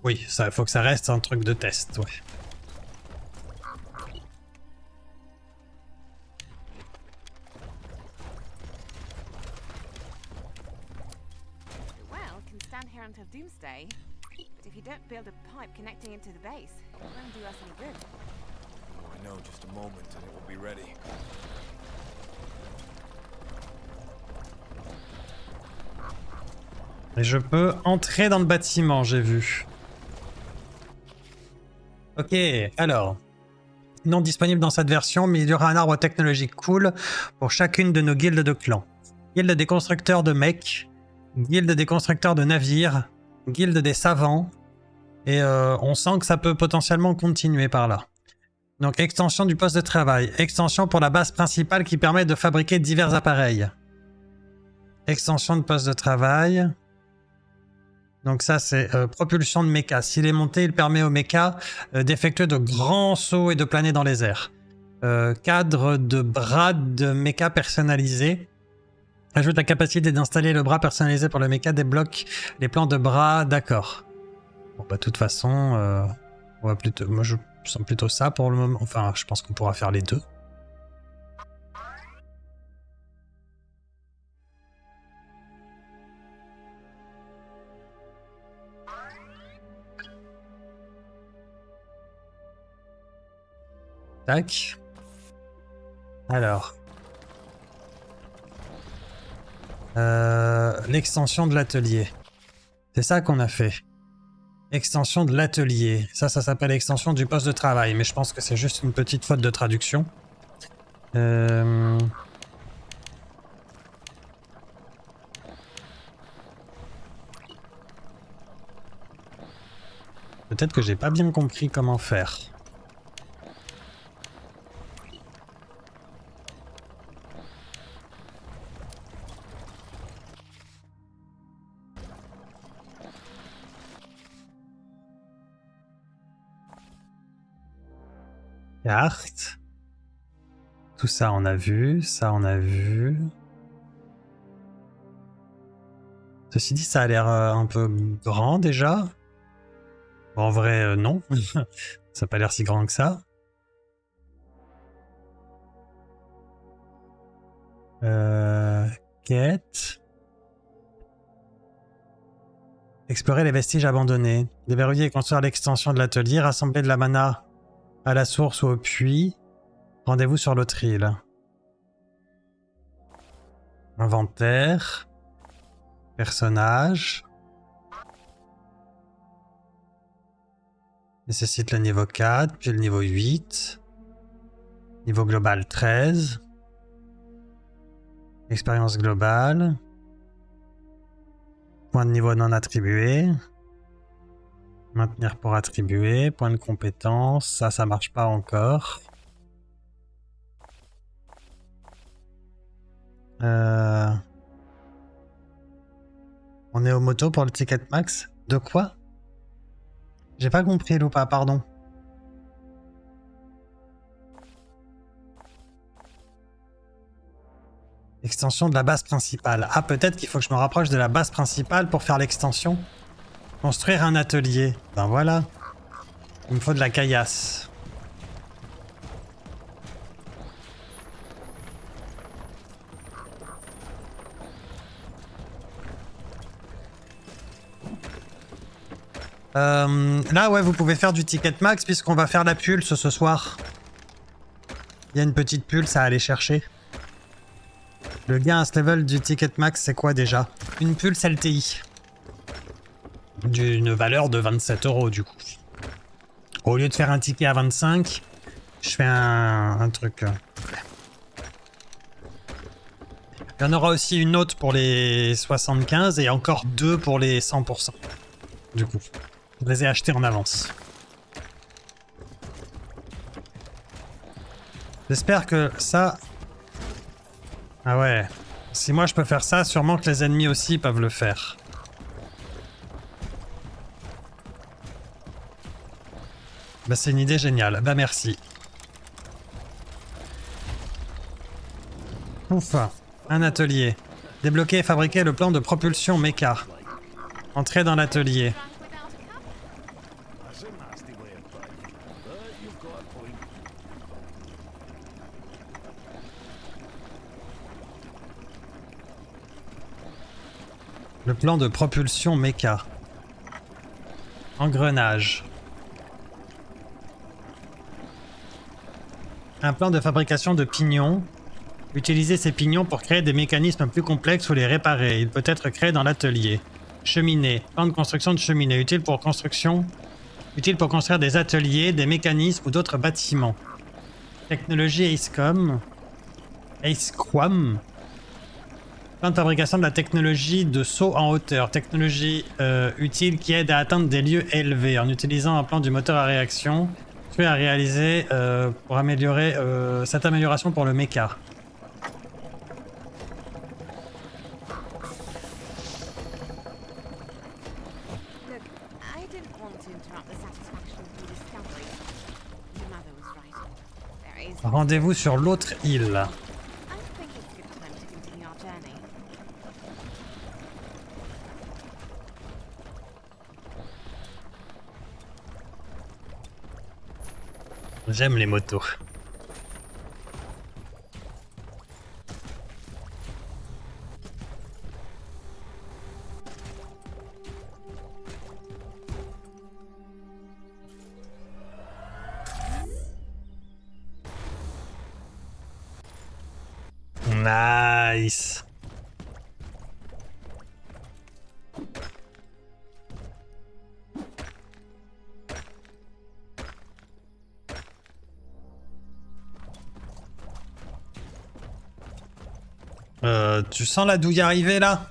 Oui, ça faut que ça reste un truc de test, ouais. Well, can stand here until doomsday. But if you don't build a pipe connecting into the base, it won't do us any good. Oh, I know, just a moment and it will be ready. Et je peux entrer dans le bâtiment, j'ai vu. Ok, alors. Non disponible dans cette version, mais il y aura un arbre technologique cool pour chacune de nos guildes de clans. Guilde des constructeurs de mecs, guilde des constructeurs de navires, guilde des savants, et on sent que ça peut potentiellement continuer par là. Donc extension du poste de travail, extension pour la base principale qui permet de fabriquer divers appareils. Extension de poste de travail. Donc ça c'est propulsion de mecha. S'il est monté, il permet au mecha d'effectuer de grands sauts et de planer dans les airs. Cadre de bras de mecha personnalisé. Ajoute la capacité d'installer le bras personnalisé pour le mecha, débloque les plans de bras, d'accord. Bon bah de toute façon, on va plutôt, moi je sens plutôt ça pour le moment. Enfin, je pense qu'on pourra faire les deux. Tac. Alors. L'extension de l'atelier. C'est ça qu'on a fait. Extension de l'atelier. Ça s'appelle extension du poste de travail. Mais je pense que c'est juste une petite faute de traduction. Peut-être que j'ai pas bien compris comment faire. Carte. Tout ça on a vu, ça on a vu. Ceci dit, ça a l'air un peu grand déjà. Bon, en vrai, non. Ça n'a pas l'air si grand que ça. Quête. Explorer les vestiges abandonnés. Déverrouiller et construire l'extension de l'atelier. Rassembler de la mana à la source ou au puits. Rendez-vous sur l'autre île. Inventaire. Personnage. Nécessite le niveau 4, puis le niveau 8. Niveau global 13. Expérience globale. Point de niveau non attribué. Maintenir pour attribuer. Point de compétence. Ça marche pas encore. On est au moto pour le ticket max. De quoi? J'ai pas compris, Loupa, pardon. Extension de la base principale. Ah, peut-être qu'il faut que je me rapproche de la base principale pour faire l'extension. Construire un atelier. Ben voilà. Il me faut de la caillasse. Là, ouais, vous pouvez faire du ticket max puisqu'on va faire la pulse ce soir. Il y a une petite pulse à aller chercher. Le gain à ce level du ticket max, c'est quoi déjà? Une pulse LTI. D'une valeur de 27 € du coup. Au lieu de faire un ticket à 25, je fais un truc. Il y en aura aussi une autre pour les 75 et encore deux pour les 100%. Du coup, je les ai achetés en avance. J'espère que ça... Ah ouais. Si moi je peux faire ça, sûrement que les ennemis aussi peuvent le faire. Bah c'est une idée géniale. Bah merci. Ouf. Un atelier. Débloquer et fabriquer le plan de propulsion méca. Entrer dans l'atelier. That's a nasty way of putting it, but you've got a point. Le plan de propulsion méca. Engrenage. Un plan de fabrication de pignons. Utiliser ces pignons pour créer des mécanismes plus complexes ou les réparer. Il peut être créé dans l'atelier. Cheminée. Plan de construction de cheminée. Utile pour construire des ateliers, des mécanismes ou d'autres bâtiments. Technologie AceCom. AceQuam. Plan de fabrication de la technologie de saut en hauteur. Technologie utile qui aide à atteindre des lieux élevés en utilisant un plan du moteur à réaction. Puis à réaliser pour améliorer cette amélioration pour le mecha. Look, I didn't want to interrupt the satisfaction of your discovery. Your mother was right. There is... Rendez-vous sur l'autre île. I think it's a good time to continue our journey. J'aime les motos. Nice. Tu sens la douille arriver là?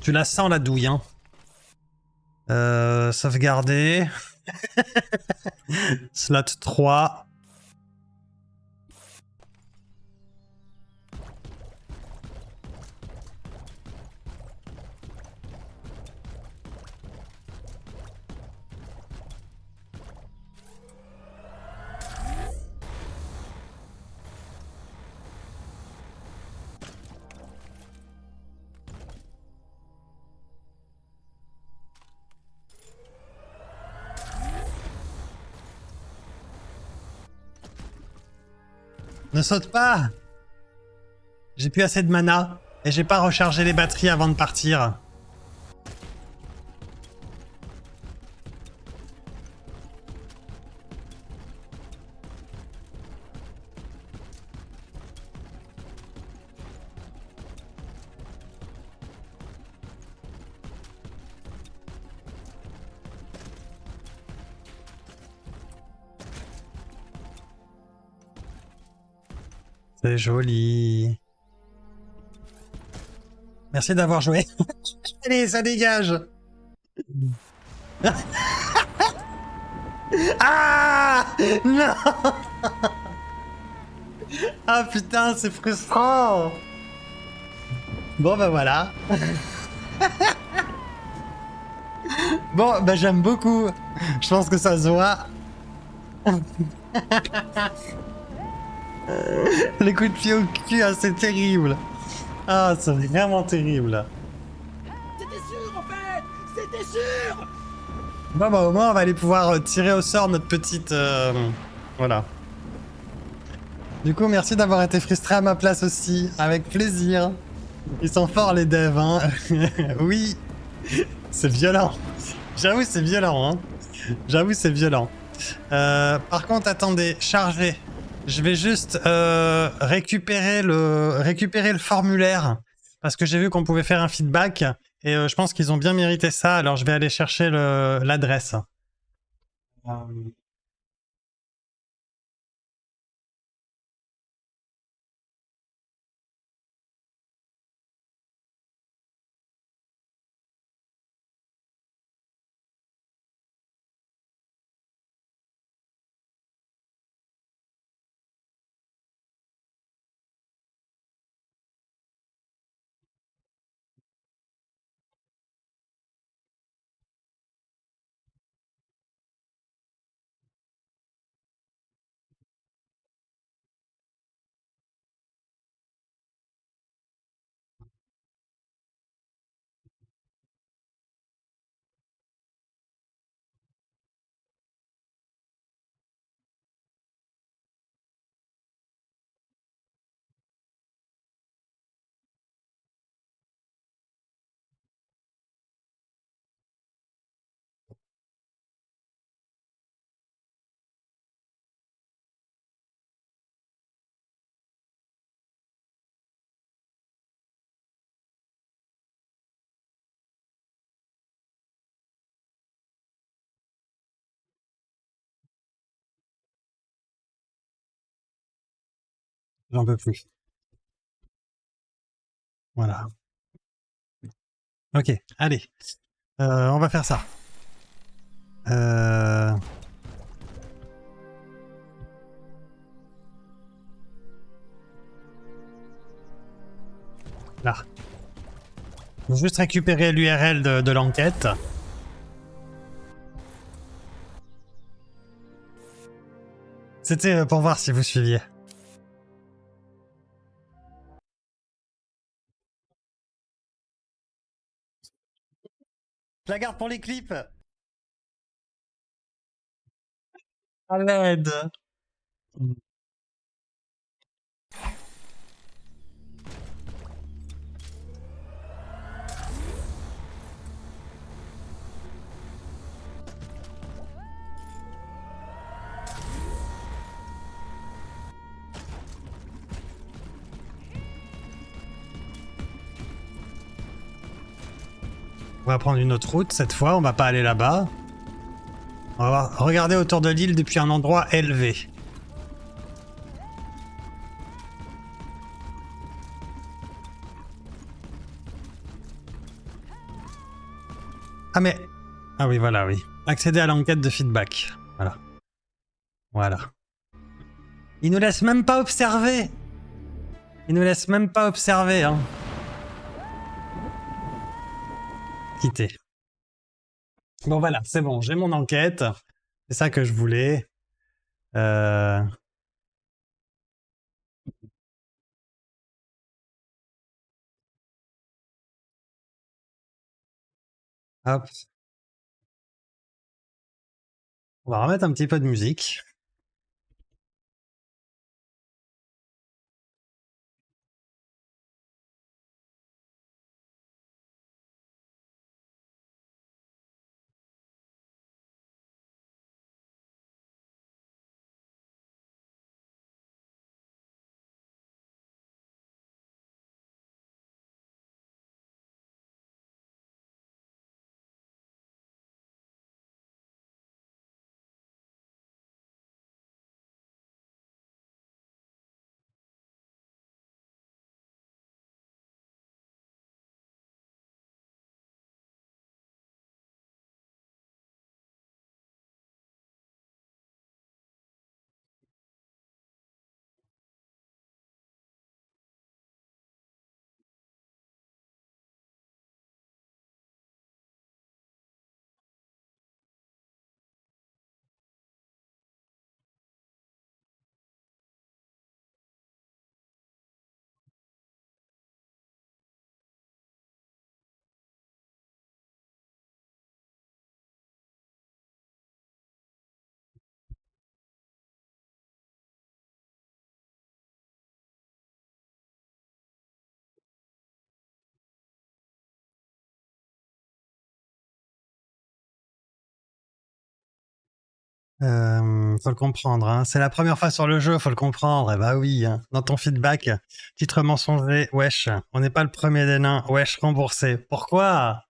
Tu la sens la douille, hein? Sauvegarder. Slot 3. Ne saute pas! J'ai plus assez de mana et j'ai pas rechargé les batteries avant de partir. C'est joli. Merci d'avoir joué. Allez, ça dégage. Ah non. Ah putain, c'est frustrant. Bon bah voilà. Bon bah j'aime beaucoup. Je pense que ça se voit. Les coups de pied au cul, hein, c'est terrible. Ah, c'est vraiment terrible. C'était sûr en fait. C'était sûr. Bon, bah, au moins, on va aller pouvoir tirer au sort notre petite... Voilà. Du coup, merci d'avoir été frustré à ma place aussi. Avec plaisir. Ils sont forts, les devs, hein. Oui, c'est violent. J'avoue, c'est violent, hein. J'avoue, c'est violent. Par contre, attendez, chargez. Je vais juste récupérer le formulaire. Parce que j'ai vu qu'on pouvait faire un feedback. Et je pense qu'ils ont bien mérité ça. Alors, je vais aller chercher l'adresse. J'en peux plus. Voilà. Ok, allez. On va faire ça. Là. Je vais juste récupérer l'URL de l'enquête. C'était pour voir si vous suiviez. Je la garde pour les clips. À l'aide. On va prendre une autre route cette fois, on va pas aller là-bas. On va regarder autour de l'île depuis un endroit élevé. Ah mais... Ah oui, voilà, oui. Accéder à l'enquête de feedback. Voilà. Voilà. Il nous laisse même pas observer. Il nous laisse même pas observer, hein. Quitter. Bon voilà, c'est bon, j'ai mon enquête. C'est ça que je voulais. Hop. On va remettre un petit peu de musique. Faut le comprendre, hein. C'est la première fois sur le jeu, faut le comprendre. Eh bah oui, hein. Dans ton feedback, titre mensonger, wesh, on n'est pas le premier des nains, wesh, remboursé. Pourquoi?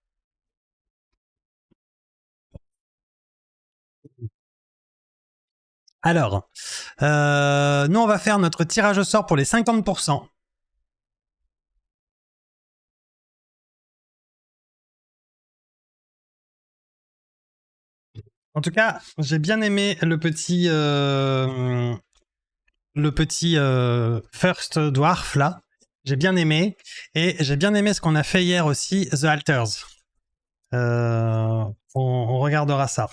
Alors, nous on va faire notre tirage au sort pour les 50%. En tout cas, j'ai bien aimé le petit First Dwarf là. J'ai bien aimé. Et j'ai bien aimé ce qu'on a fait hier aussi, The Alters. On regardera ça.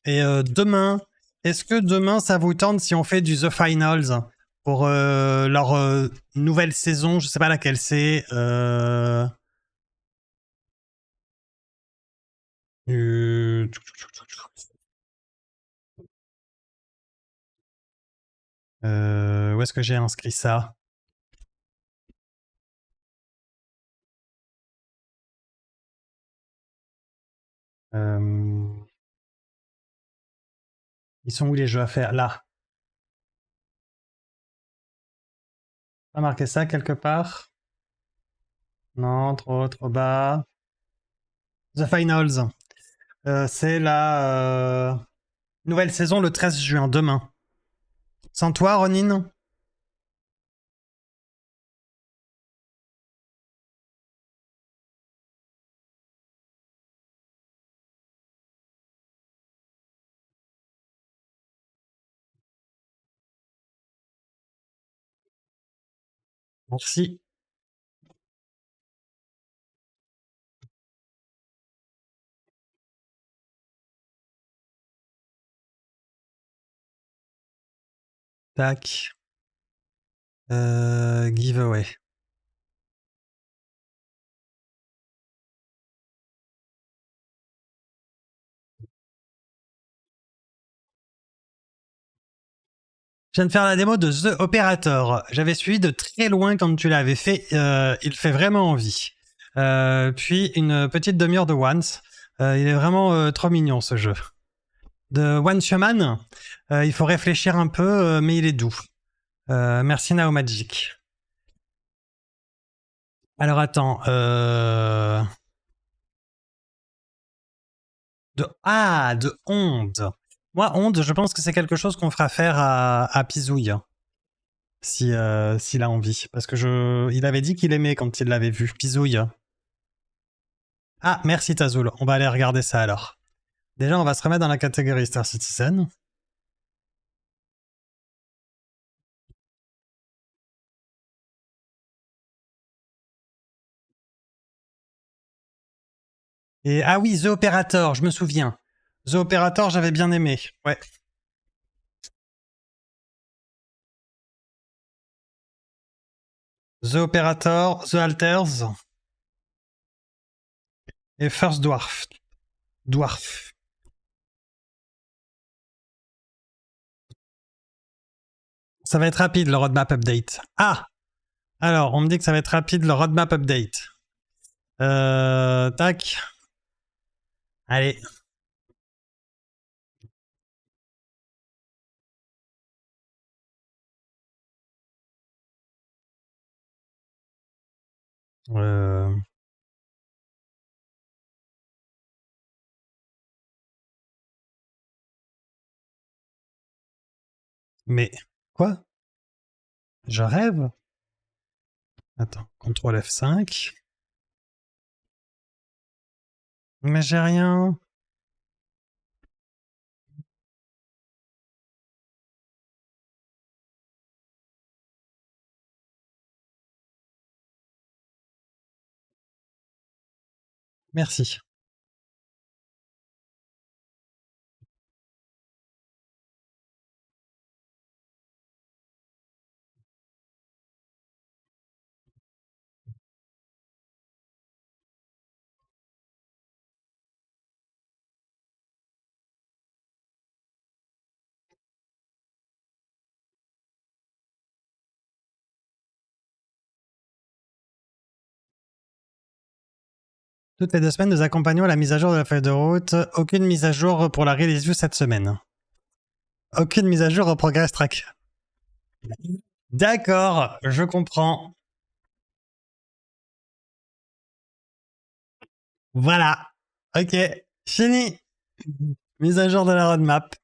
Et demain, est-ce que demain ça vous tente si on fait du The Finals pour leur nouvelle saison? Je sais pas laquelle c'est. Où est-ce que j'ai inscrit ça? Ils sont où les jeux à faire? Là. Pas marqué ça quelque part? Non, trop bas. The Finals. C'est la nouvelle saison le 13 juin, demain. Sans toi, Ronin? Merci. Tac. Giveaway. Je viens de faire la démo de The Operator. J'avais suivi de très loin quand tu l'avais fait. Il fait vraiment envie. Puis une petite demi-heure de Once. Il est vraiment trop mignon ce jeu. De One Shaman, il faut réfléchir un peu, mais il est doux. Merci Nao Magic. Alors attends. De Onde. Moi, Onde, je pense que c'est quelque chose qu'on fera faire à Pizouille. S'il a envie. Parce que il avait dit qu'il aimait quand il l'avait vu. Pizouille. Ah, merci Tazoul. On va aller regarder ça alors. Déjà, on va se remettre dans la catégorie Star Citizen. Et ah oui, The Operator, je me souviens. The Operator, j'avais bien aimé. Ouais. The Operator, The Alters et First Dwarf. Dwarf. Ça va être rapide le roadmap update. Ah! Alors, on me dit que ça va être rapide le roadmap update. Tac. Allez. Mais quoi? Je rêve? Attends, CTRL F5. Mais j'ai rien. Merci. Toutes les 2 semaines, nous accompagnons la mise à jour de la feuille de route. Aucune mise à jour pour la release view cette semaine. Aucune mise à jour au Progress Track. D'accord, je comprends. Voilà. Ok, fini. Mise à jour de la roadmap.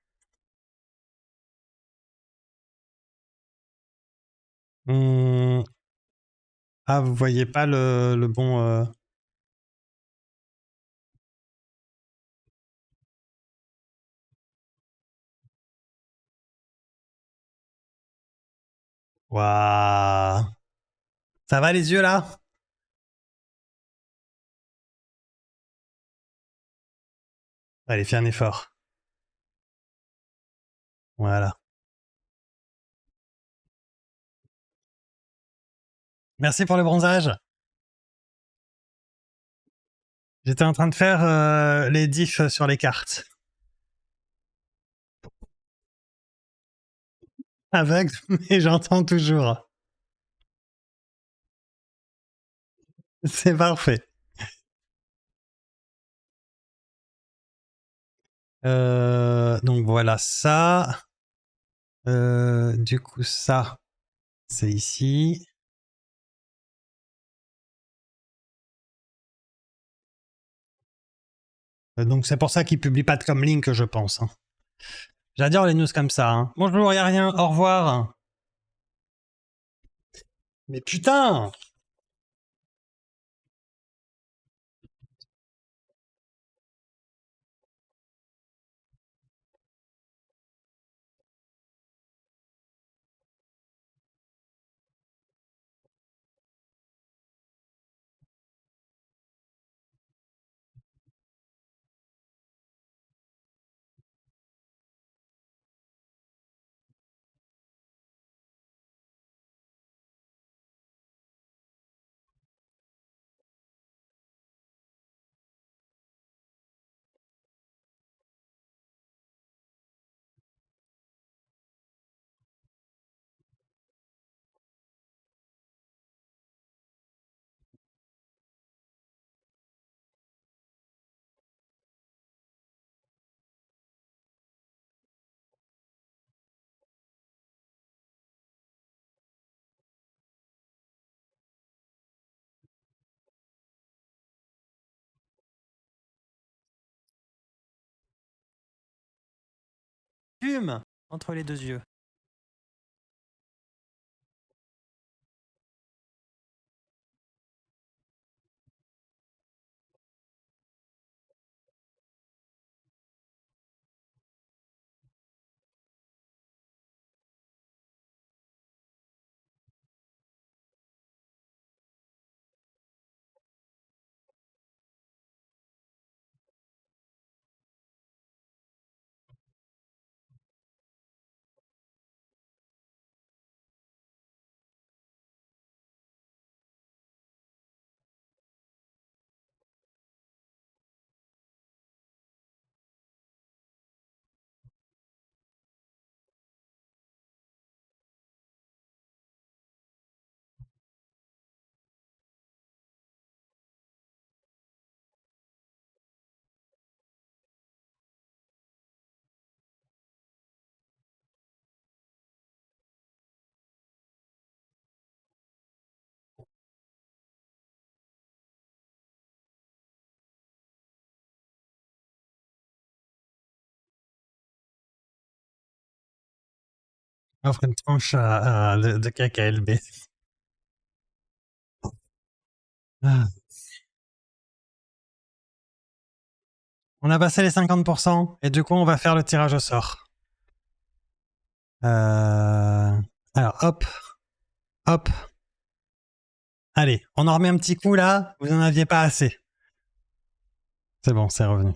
Hmm. Ah, vous voyez pas le bon... Waouh. Ça va les yeux là? Allez, fais un effort. Voilà. Merci pour le bronzage. J'étais en train de faire les diffs sur les cartes. Aveugle, mais j'entends toujours. C'est parfait. Donc voilà ça. Du coup ça, c'est ici. Donc c'est pour ça qu'ils publient pas de comlink, je pense. Hein. J'adore les news comme ça. Hein. Bonjour, y a rien. Au revoir. Mais putain! Fume entre les deux yeux. Offre une tranche de KKLB. Ah. On a passé les 50% et du coup on va faire le tirage au sort. Alors hop, hop. Allez, on en remet un petit coup là, vous n'en aviez pas assez. C'est bon, c'est revenu.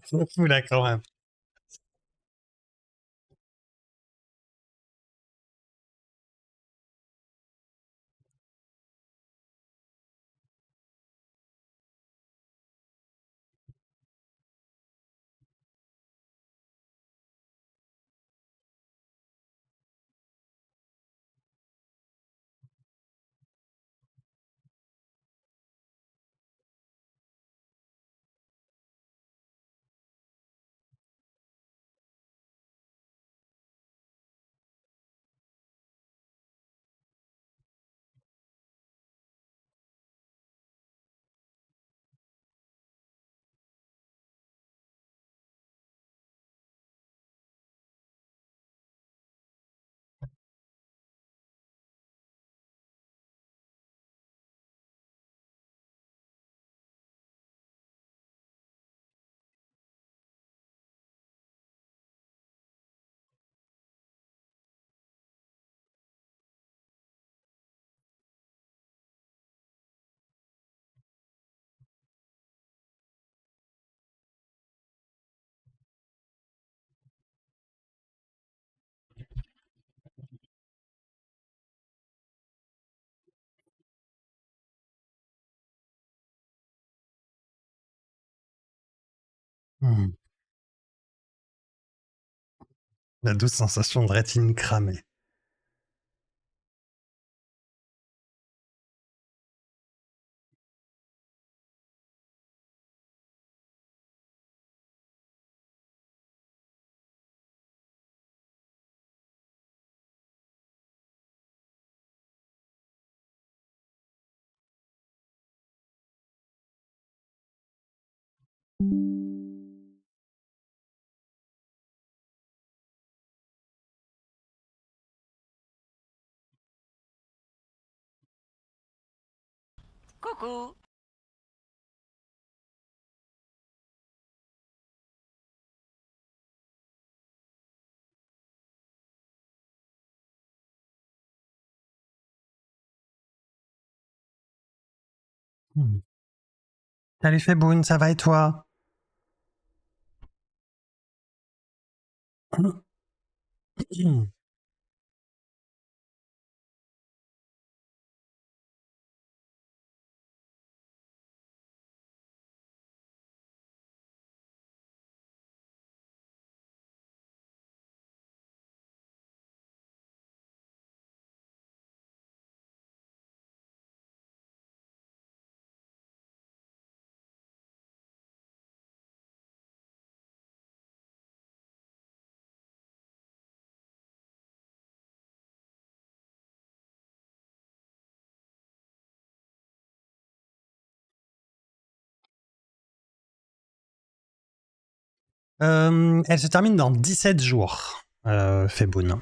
C'est fou là quand même. Hmm. La douce sensation de rétine cramée. Coucou. Hmm. Salut Feboun, ça va et toi? Hmm. Elle se termine dans 17 jours, Feboun.